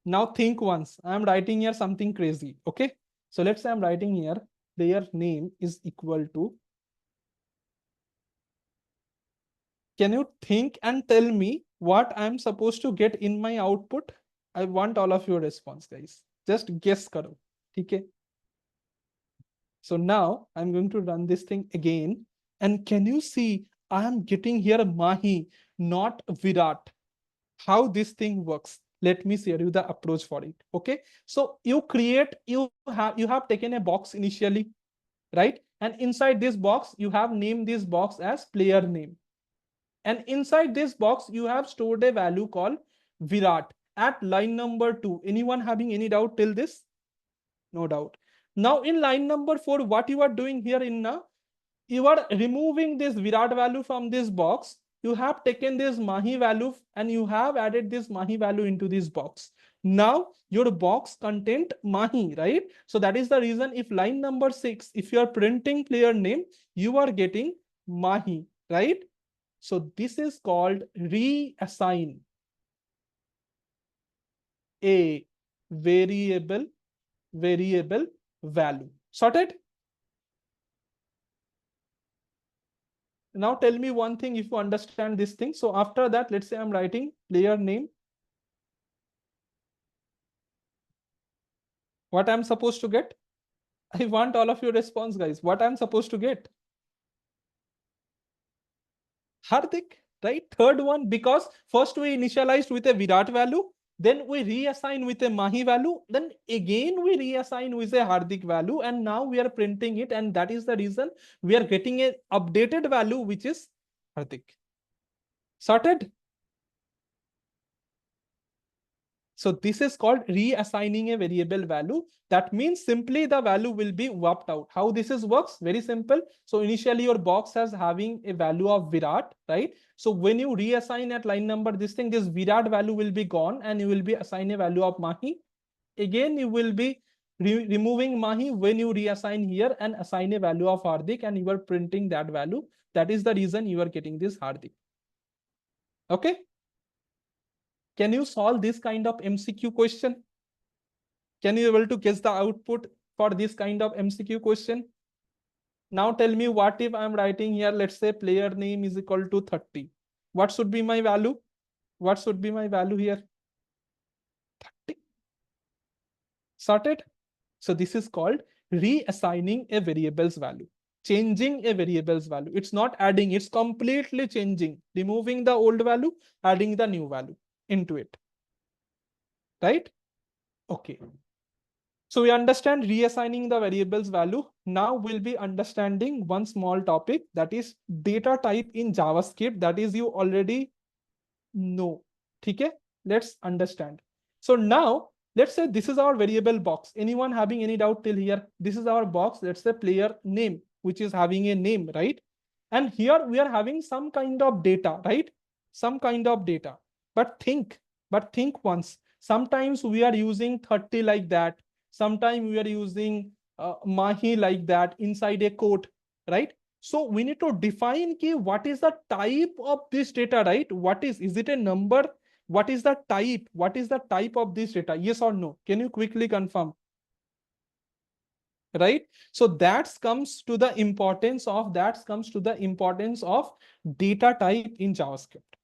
Now think once. I'm writing here something crazy. Okay. So let's say I'm writing here player name is equal to. Can you think and tell me what I'm supposed to get in my output? I want all of your response, guys. Just guess karo. Okay. So now I'm going to run this thing again. And can you see I am getting here Mahi, not Virat. How this thing works? Let me share you the approach for it. Okay. So you have taken a box initially, right? And inside this box, you have named this box as player name. And inside this box, you have stored a value called Virat at line number 2. Anyone having any doubt till this? No doubt. Now in line number 4, what you are doing here in now, you are removing this Virat value from this box. You have taken this Mahi value and you have added this Mahi value into this box. Now your box content Mahi, right? So that is the reason if line number 6, if you are printing player name, you are getting Mahi, right? So this is called reassign a variable value. Sorted? Now tell me one thing if you understand this thing. So after that, let's say I'm writing player name. What I'm supposed to get? I want all of your response, guys. What I'm supposed to get? Hardik, right? Third one, because first we initialized with a Virat value, then we reassign with a Mahi value, then again we reassign with a Hardik value, and now we are printing it, and that is the reason we are getting a updated value, which is Hardik. Sorted? So this is called reassigning a variable value. That means simply the value will be wiped out. How this is works? Very simple. So initially your box has having a value of Virat, right? So when you reassign at line number this thing, this Virat value will be gone and you will be assign a value of Mahi. Again, you will be removing Mahi when you reassign here and assign a value of Hardik and you are printing that value. That is the reason you are getting this Hardik. Okay. Can you solve this kind of MCQ question? Can you able to guess the output for this kind of MCQ question? Now tell me what if I'm writing here, let's say player name is equal to 30. What should be my value? What should be my value here? 30. Sorted? So this is called reassigning a variable's value. Changing a variable's value. It's not adding, it's completely changing. Removing the old value, adding the new value into it. Right? Okay. So we understand reassigning the variables value. Now we'll be understanding one small topic, that is data type in JavaScript. That is you already know. Okay, let's understand. So now let's say this is our variable box. Anyone having any doubt till here? This is our box. Let's say player name, which is having a name, right? And here we are having some kind of data, right? Some kind of data. But think once. Sometimes we are using 30 like that. Sometimes we are using Mahi like that inside a quote, right? So we need to define key what is the type of this data, right? Is it a number? What is the type? What is the type of this data? Yes or no? Can you quickly confirm? Right? So that comes to the importance of data type in JavaScript,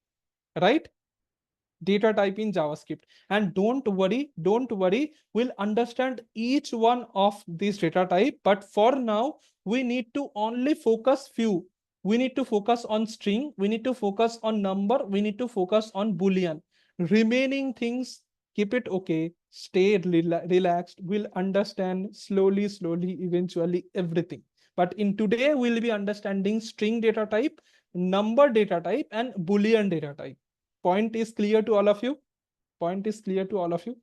right? Data type in JavaScript. And don't worry, we'll understand each one of these data type. But for now, we need to only focus few. We need to focus on string. We need to focus on number. We need to focus on Boolean. Remaining things, keep it okay, stay relaxed, we'll understand slowly, eventually everything. But in today, we'll be understanding string data type, number data type, and Boolean data type. Point is clear to all of you? Point is clear to all of you?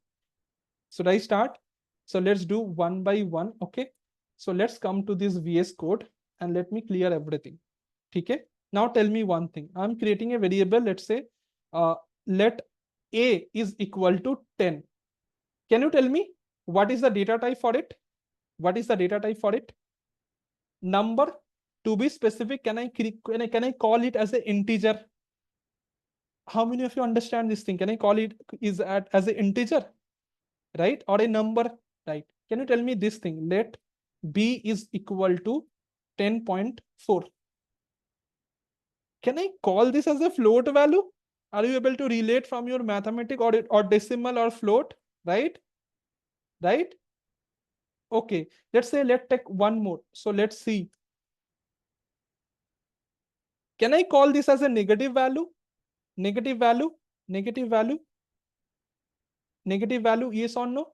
Should I start? So let's do one by one, okay? So let's come to this VS Code and let me clear everything. Okay? Now tell me one thing. I'm creating a variable, let's say, let A is equal to 10. Can you tell me what is the data type for it? What is the data type for it? Number. To be specific, can I call it as an integer? How many of you understand this thing? Can I call it as an integer, right? Or a number, right? Can you tell me this thing? Let B is equal to 10.4. Can I call this as a float value? Are you able to relate from your mathematics or decimal or float, right? Right? Okay, let's say, let's take one more. So let's see. Can I call this as a negative value? Negative value? Negative value? Negative value, yes or no?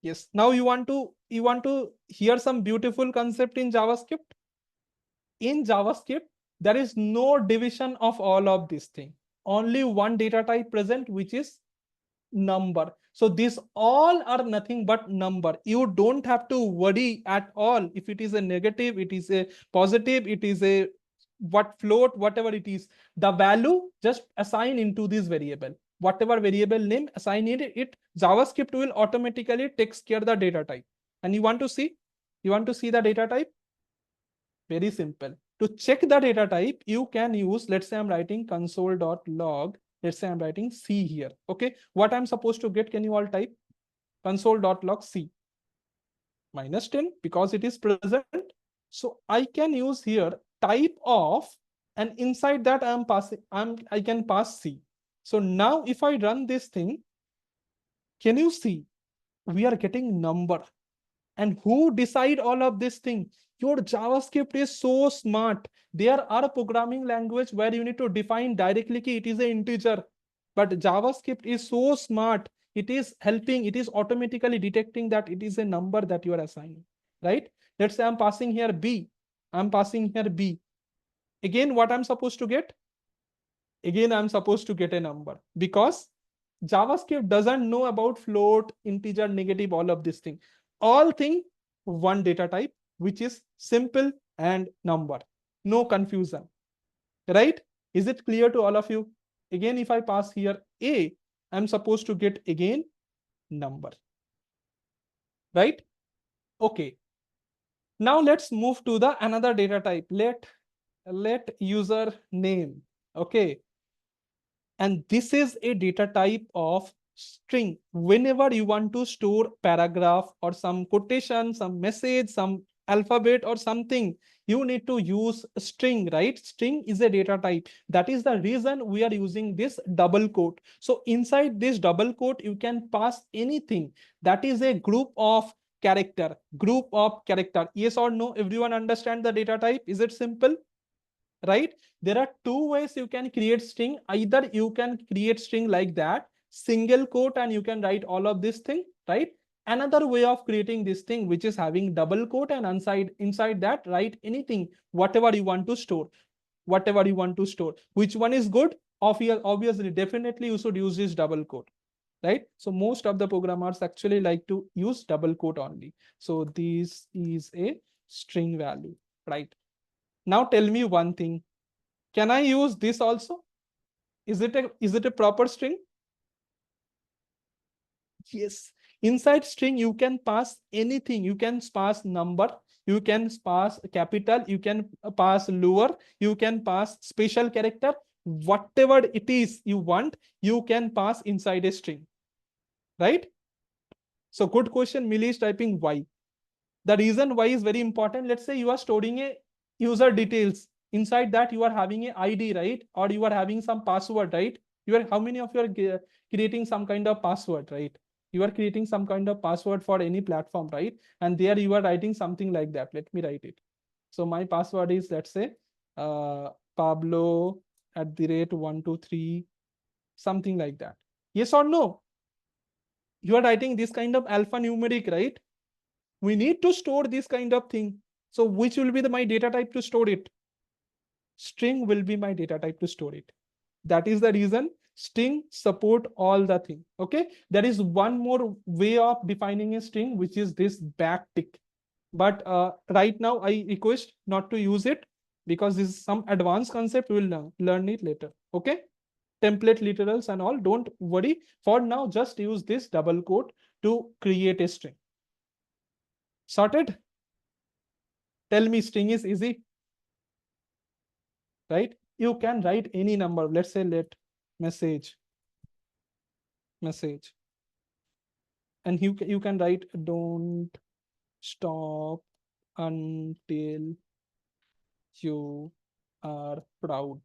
Yes. Now you want to hear some beautiful concept in JavaScript? In JavaScript, there is no division of all of this thing. Only one data type present, which is number. So these all are nothing but number. You don't have to worry at all if it is a negative, it is a positive, it is a float, whatever it is. The value just assign into this variable. Whatever variable name assign it, JavaScript will automatically takes care of the data type. And you want to see the data type? Very simple. To check the data type, you can use, let's say I'm writing console.log. Let's say I'm writing C here. Okay. What I'm supposed to get, can you all type? Console.log C. -10 because it is present. So I can use here type of, and inside that I can pass C. So now if I run this thing, can you see we are getting number? And who decide all of this thing? Your JavaScript is so smart. There are programming language where you need to define directly ki it is an integer. But JavaScript is so smart. It is helping, it is automatically detecting that it is a number that you are assigning, right? Let's say I'm passing here B. I'm passing here B. Again, what I'm supposed to get? Again, I'm supposed to get a number because JavaScript doesn't know about float, integer, negative, all of this thing. All thing, one data type, which is simple and number. No confusion, right? Is it clear to all of you? Again, if I pass here A, I'm supposed to get again number, right? Okay. Now let's move to the another data type. Let user name. Okay. And this is a data type of string. Whenever you want to store paragraph or some quotation, some message, some alphabet or something, you need to use string, right? String is a data type. That is the reason we are using this double quote. So inside this double quote, you can pass anything. That is a group of character. Yes or no? Everyone understand the data type? Is it simple? Right? There are two ways you can create string. Either you can create string like that, single quote, and you can write all of this thing, right? Another way of creating this thing, which is having double quote, and inside that write anything, whatever you want to store, Which one is good? Obviously, definitely you should use this double quote, right? So most of the programmers actually like to use double quote only. So this is a string value, right? Now tell me one thing. Can I use this also? Is it a proper string? Yes. Inside string, you can pass anything. You can pass number, you can pass capital, you can pass lower, you can pass special character, whatever it is you want, you can pass inside a string, right? So good question. Millie is typing why. The reason why is very important. Let's say you are storing a user details. Inside that you are having an ID, right? Or you are having some password, right? How many of you are creating some kind of password, right? You are creating some kind of password for any platform, right? And there you are writing something like that. Let me write it. So my password is, let's say, Pablo @ 123, something like that. Yes or no? You are writing this kind of alphanumeric, right? We need to store this kind of thing. So which will be my data type to store it? String will be my data type to store it. That is the reason string support all the thing. Okay. There is one more way of defining a string, which is this backtick. But right now I request not to use it because this is some advanced concept. We will learn it later. Okay. Template literals and all. Don't worry. For now, just use this double quote to create a string. Sorted? Tell me, string is easy, right? You can write any number. Let's say let message, and you can write don't stop until you are proud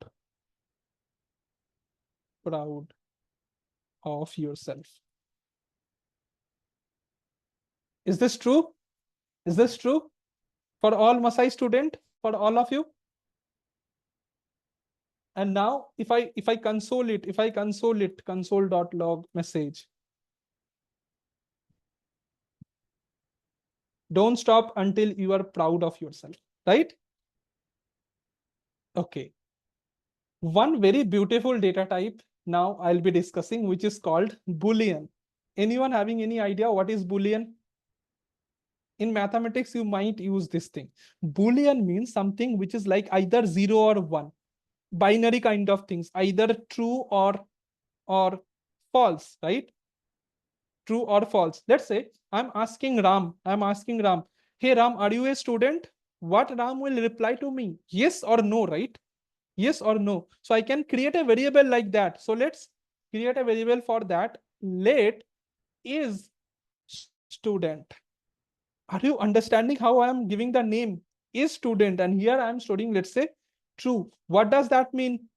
of yourself. Is this true? Is this true for all Masai student, for all of you? And now if I console it, console.log message, don't stop until you are proud of yourself, right? Okay. One very beautiful data type now I'll be discussing, which is called Boolean. Anyone having any idea what is Boolean? In mathematics, you might use this thing. Boolean means something which is like either 0 or 1. Binary kind of things, either true or false, right? True or false. Let's say I'm asking Ram, hey Ram, are you a student? What Ram will reply to me? Yes or no, right? Yes or no. So I can create a variable like that. So let's create a variable for that. Let is student. Are you understanding how I am giving the name is student? And here I am storing, let's say, true. What does that mean?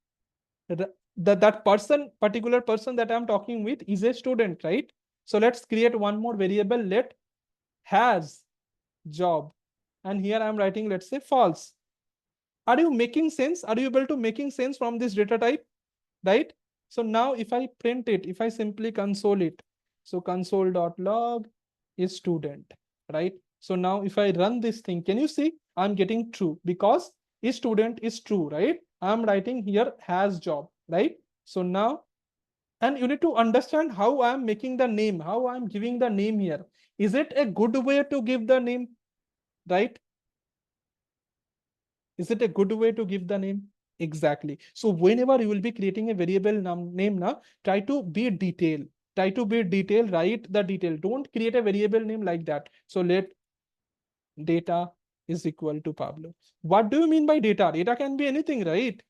That person, particular person that I'm talking with is a student, right? So let's create one more variable. Let has job. And here I'm writing, let's say, false. Are you making sense? Are you able to making sense from this data type? Right? So now if I print it, if I simply console it, so console.log is student, right? So now if I run this thing, can you see I'm getting true because is student is true, right? I'm writing here has job, right? So now, and you need to understand how I'm making the name, how I'm giving the name here. Is it a good way to give the name, right? Is it a good way to give the name? Exactly. So whenever you will be creating a variable name now, try to be detailed. Try to be detailed, write the detail. Don't create a variable name like that. So let data is equal to Pablo. What do you mean by data? Data can be anything, right?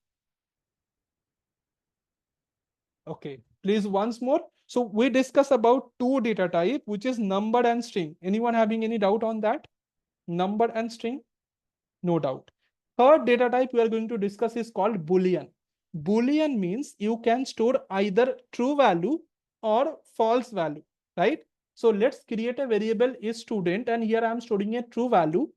Okay, please once more. So we discuss about two data type, which is number and string. Anyone having any doubt on that? Number and string? No doubt. Third data type we are going to discuss is called Boolean. Boolean means you can store either true value or false value, right? So let's create a variable is student, and here I am storing a true value.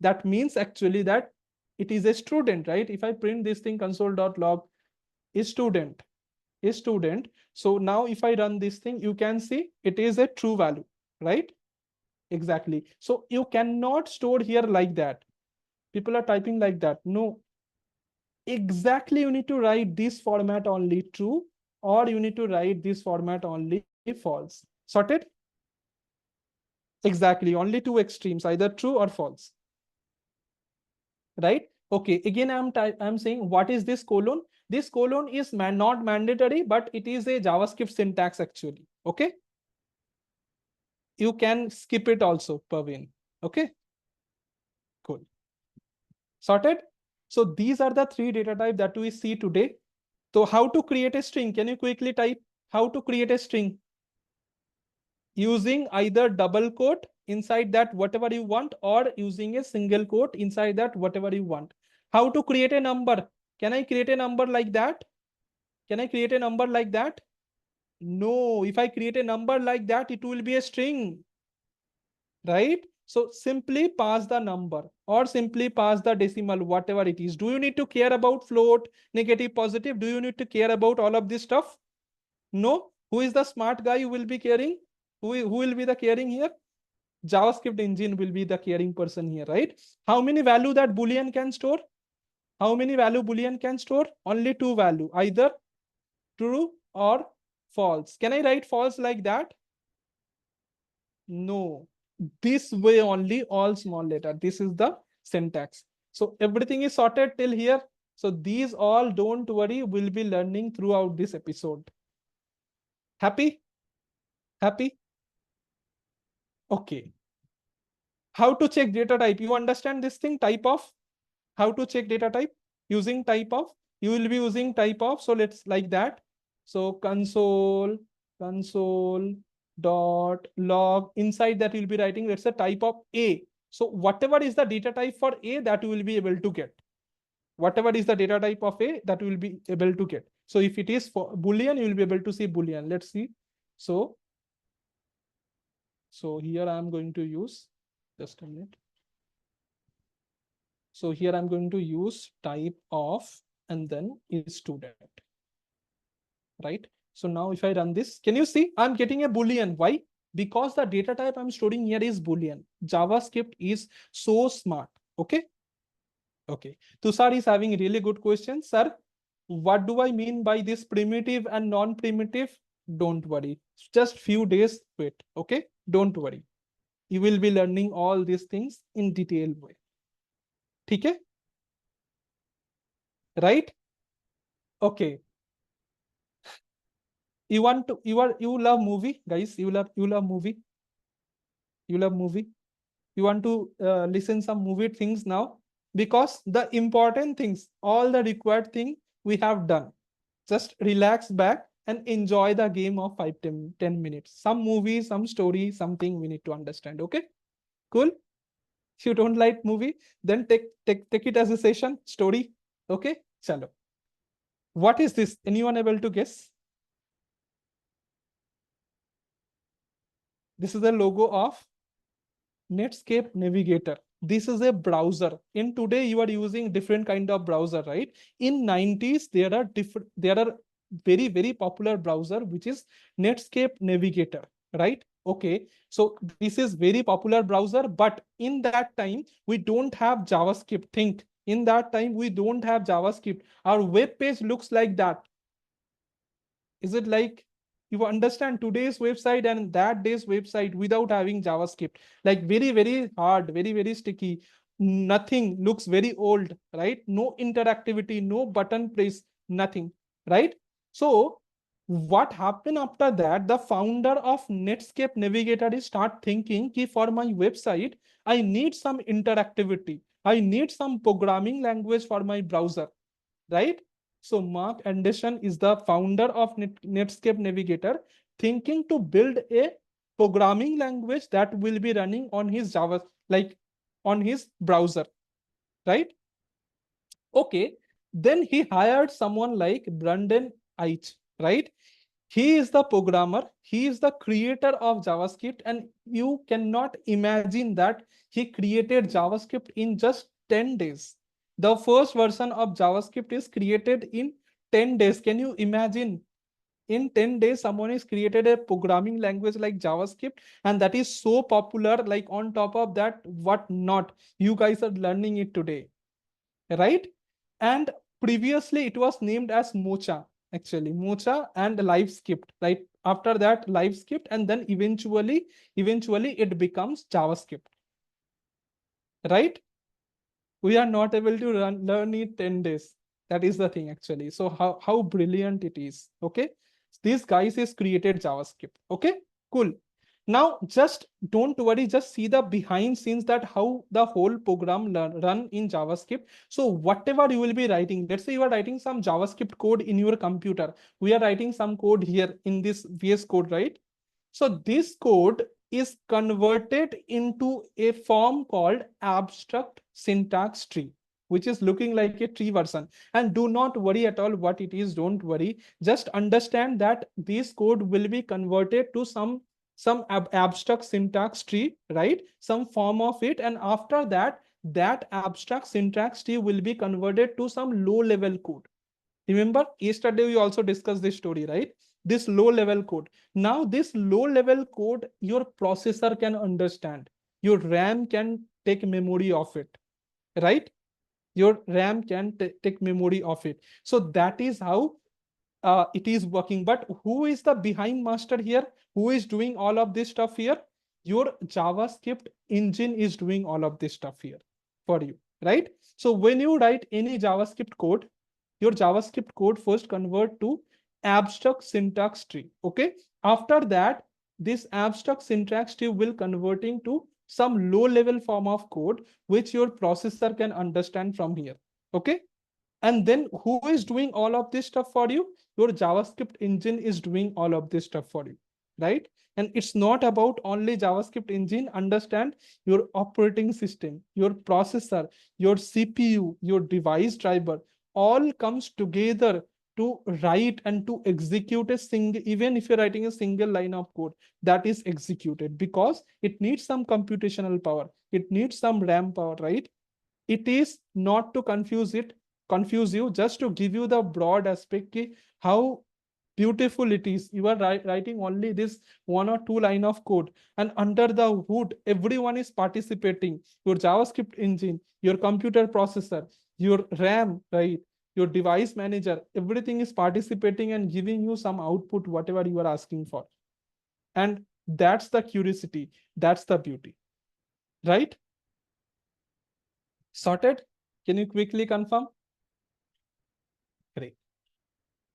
That means actually that it is a student, right? If I print this thing console.log is student, is student. So now if I run this thing, you can see it is a true value, right? Exactly. So you cannot store here like that. People are typing like that. No, exactly. You need to write this format only true, or you need to write this format only false. Sorted? Exactly. Only two extremes, either true or false. Right? Okay. Again, I'm saying what is this colon? This colon is not mandatory, but it is a JavaScript syntax actually. Okay. You can skip it also, Pavin. Okay. Cool. Sorted? So these are the three data types that we see today. So how to create a string? Can you quickly type how to create a string? Using either double quote inside that whatever you want, or using a single quote inside that whatever you want. How to create a number? Can I create a number like that? Can I create a number like that? No, if I create a number like that, it will be a string, right? So simply pass the number or simply pass the decimal, whatever it is. Do you need to care about float, negative, positive? Do you need to care about all of this stuff? No. Who is the smart guy who will be caring? Who will be the caring here? JavaScript engine will be the caring person here, right? How many value that Boolean can store? How many value Boolean can store? Only two value, either true or false. Can I write false like that? No. This way only, all small letter. This is the syntax. So everything is sorted till here. So these all, don't worry, we'll be learning throughout this episode. Happy? Happy? Okay. How to check data type? You understand this thing, type of? How to check data type? Using type of? You will be using type of. So let's like that. So console dot log. Inside that you'll be writing, let's say type of A. So whatever is the data type for A, that you will be able to get. Whatever is the data type of A, that you will be able to get. So if it is for Boolean, you will be able to see Boolean. Let's see. So here I'm going to use, just a minute. So here I'm going to use type of and then is student, right? So now if I run this, can you see I'm getting a Boolean? Why? Because the data type I'm storing here is Boolean. JavaScript is so smart. Okay. Okay. Tushar is having really good questions. Sir, what do I mean by this primitive and non-primitive? Don't worry. Just few days wait. Okay. Don't worry. You will be learning all these things in detailed way. Okay. Right? Okay. You love movie, guys. You love movie. You love movie. You want to listen some movie things now, because the important things, all the required thing we have done. Just relax back and enjoy the game of 10 minutes. Some movie, some story, something we need to understand. Okay, cool. If you don't like movie, then take it as a session story. Okay, chalo. What is this? Anyone able to guess? This is the logo of Netscape Navigator. This is a browser. In today, you are using different kind of browser, right? In 90s, there are very, very popular browser, which is Netscape Navigator, right? Okay. So this is very popular browser, but in that time, we don't have JavaScript. Think, in that time, we don't have JavaScript. Our web page looks like that. Is it like, you understand today's website and that day's website without having JavaScript? Like very, very hard, very, very sticky. Nothing, looks very old, right? No interactivity, no button press, nothing, right? So what happened after that? The founder of Netscape Navigator is start thinking, ki for my website, I need some interactivity. I need some programming language for my browser, right? So Mark Anderson is the founder of Netscape Navigator, thinking to build a programming language that will be running on his Java, like on his browser, right? Okay. Then he hired someone like Brandon Eich, right? He is the programmer. He is the creator of JavaScript, and you cannot imagine that he created JavaScript in just 10 days. The first version of JavaScript is created in 10 days. Can you imagine? In 10 days, someone has created a programming language like JavaScript, and that is so popular. Like on top of that, what not? You guys are learning it today, right? And previously it was named as Mocha, actually Mocha and LiveScript, right? After that LiveScript, and then eventually it becomes JavaScript, right? We are not able to learn it 10 days. That is the thing actually. So how brilliant it is. Okay, these guys is created JavaScript. Okay, cool. Now just don't worry, just see the behind scenes, that how the whole program run in JavaScript. So whatever you will be writing, let's say you are writing some JavaScript code in your computer. We are writing some code here in this VS Code, right? So this code is converted into a form called abstract syntax tree, which is looking like a tree version. And do not worry at all what it is. Don't worry. Just understand that this code will be converted to some abstract syntax tree, right? Some form of it. And after that, that abstract syntax tree will be converted to some low level code. Remember, yesterday we also discussed this story, right? this low level code. Now this low level code, your processor can understand. Your RAM can take memory of it, right? Your RAM can take memory of it. So that is how it is working. But who is the behind master here? Who is doing all of this stuff here? Your JavaScript engine is doing all of this stuff here for you, right? So when you write any JavaScript code, your JavaScript code first convert to abstract syntax tree. Okay. After that, this abstract syntax tree will converting to some low level form of code which your processor can understand from here. Okay. And then who is doing all of this stuff for you? Your JavaScript engine is doing all of this stuff for you, right? And it's not about only JavaScript engine. Understand your operating system, your processor, your CPU, your device driver, all comes together to write and to execute a single, even if you're writing a single line of code, that is executed because it needs some computational power. It needs some RAM power, right? It is not to confuse you, just to give you the broad aspect how beautiful it is. You are writing only this one or two line of code, and under the hood everyone is participating. Your JavaScript engine, your computer processor, your RAM, right, your device manager, everything is participating and giving you some output whatever you are asking for. And that's the curiosity, that's the beauty, right? Sorted? Can you quickly confirm? Great.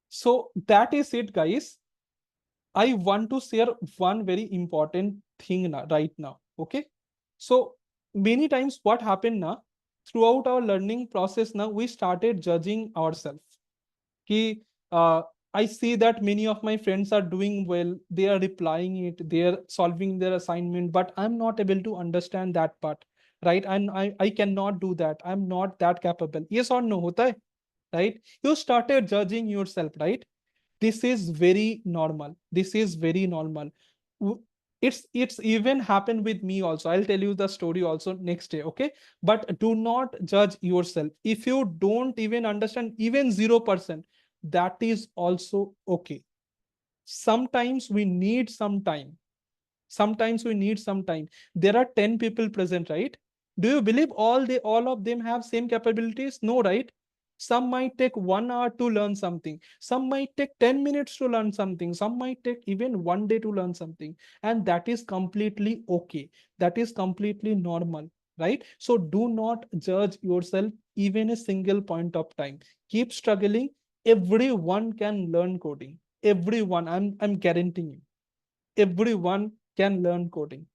So that is it, guys. I want to share one very important thing now, right now. Okay. So many times what happened now, throughout our learning process now, we started judging ourselves. Ki, I see that many of my friends are doing well. They are replying it. They are solving their assignment, but I'm not able to understand that part, right? And I cannot do that. I'm not that capable. Yes or no? Hota hai? Right? You started judging yourself, right? This is very normal. This is very normal. It's even happened with me also. I'll tell you the story also next day. Okay. But do not judge yourself. If you don't even understand even 0%, that is also okay. Sometimes we need some time. Sometimes we need some time. There are 10 people present, right? Do you believe all of them have same capabilities? No, right? Some might take 1 hour to learn something. Some might take 10 minutes to learn something. Some might take even one day to learn something. And that is completely okay. That is completely normal, right? So do not judge yourself even a single point of time. Keep struggling. Everyone can learn coding. Everyone, I'm guaranteeing you. Everyone can learn coding.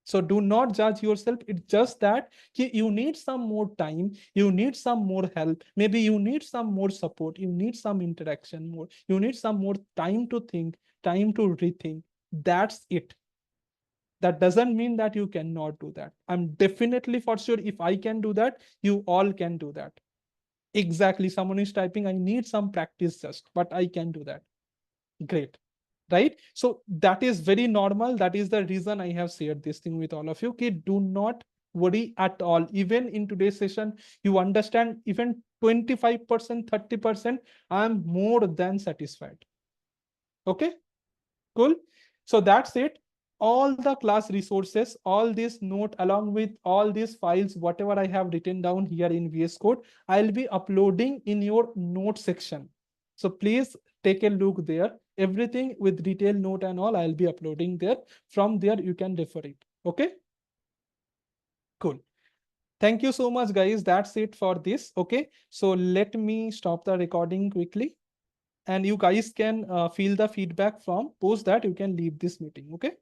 So do not judge yourself. It's just that you need some more time, you need some more help, maybe you need some more support, you need some interaction more, you need some more time to think, time to rethink. That's it. That doesn't mean that you cannot do that. I'm definitely for sure, if I can do that, you all can do that. Exactly, someone is typing, I need some practice just, but I can do that. Great. Right? So that is very normal. That is the reason I have shared this thing with all of you. Okay, do not worry at all. Even in today's session, you understand even 25%, 30%, I'm more than satisfied. Okay, cool. So that's it. All the class resources, all this note along with all these files, whatever I have written down here in VS Code, I'll be uploading in your note section. So please take a look there. Everything with detailed note and all, I'll be uploading there. From there, you can refer it. Okay, cool. Thank you so much, guys. That's it for this. Okay, so let me stop the recording quickly. And you guys can feel the feedback from post that you can leave this meeting. Okay.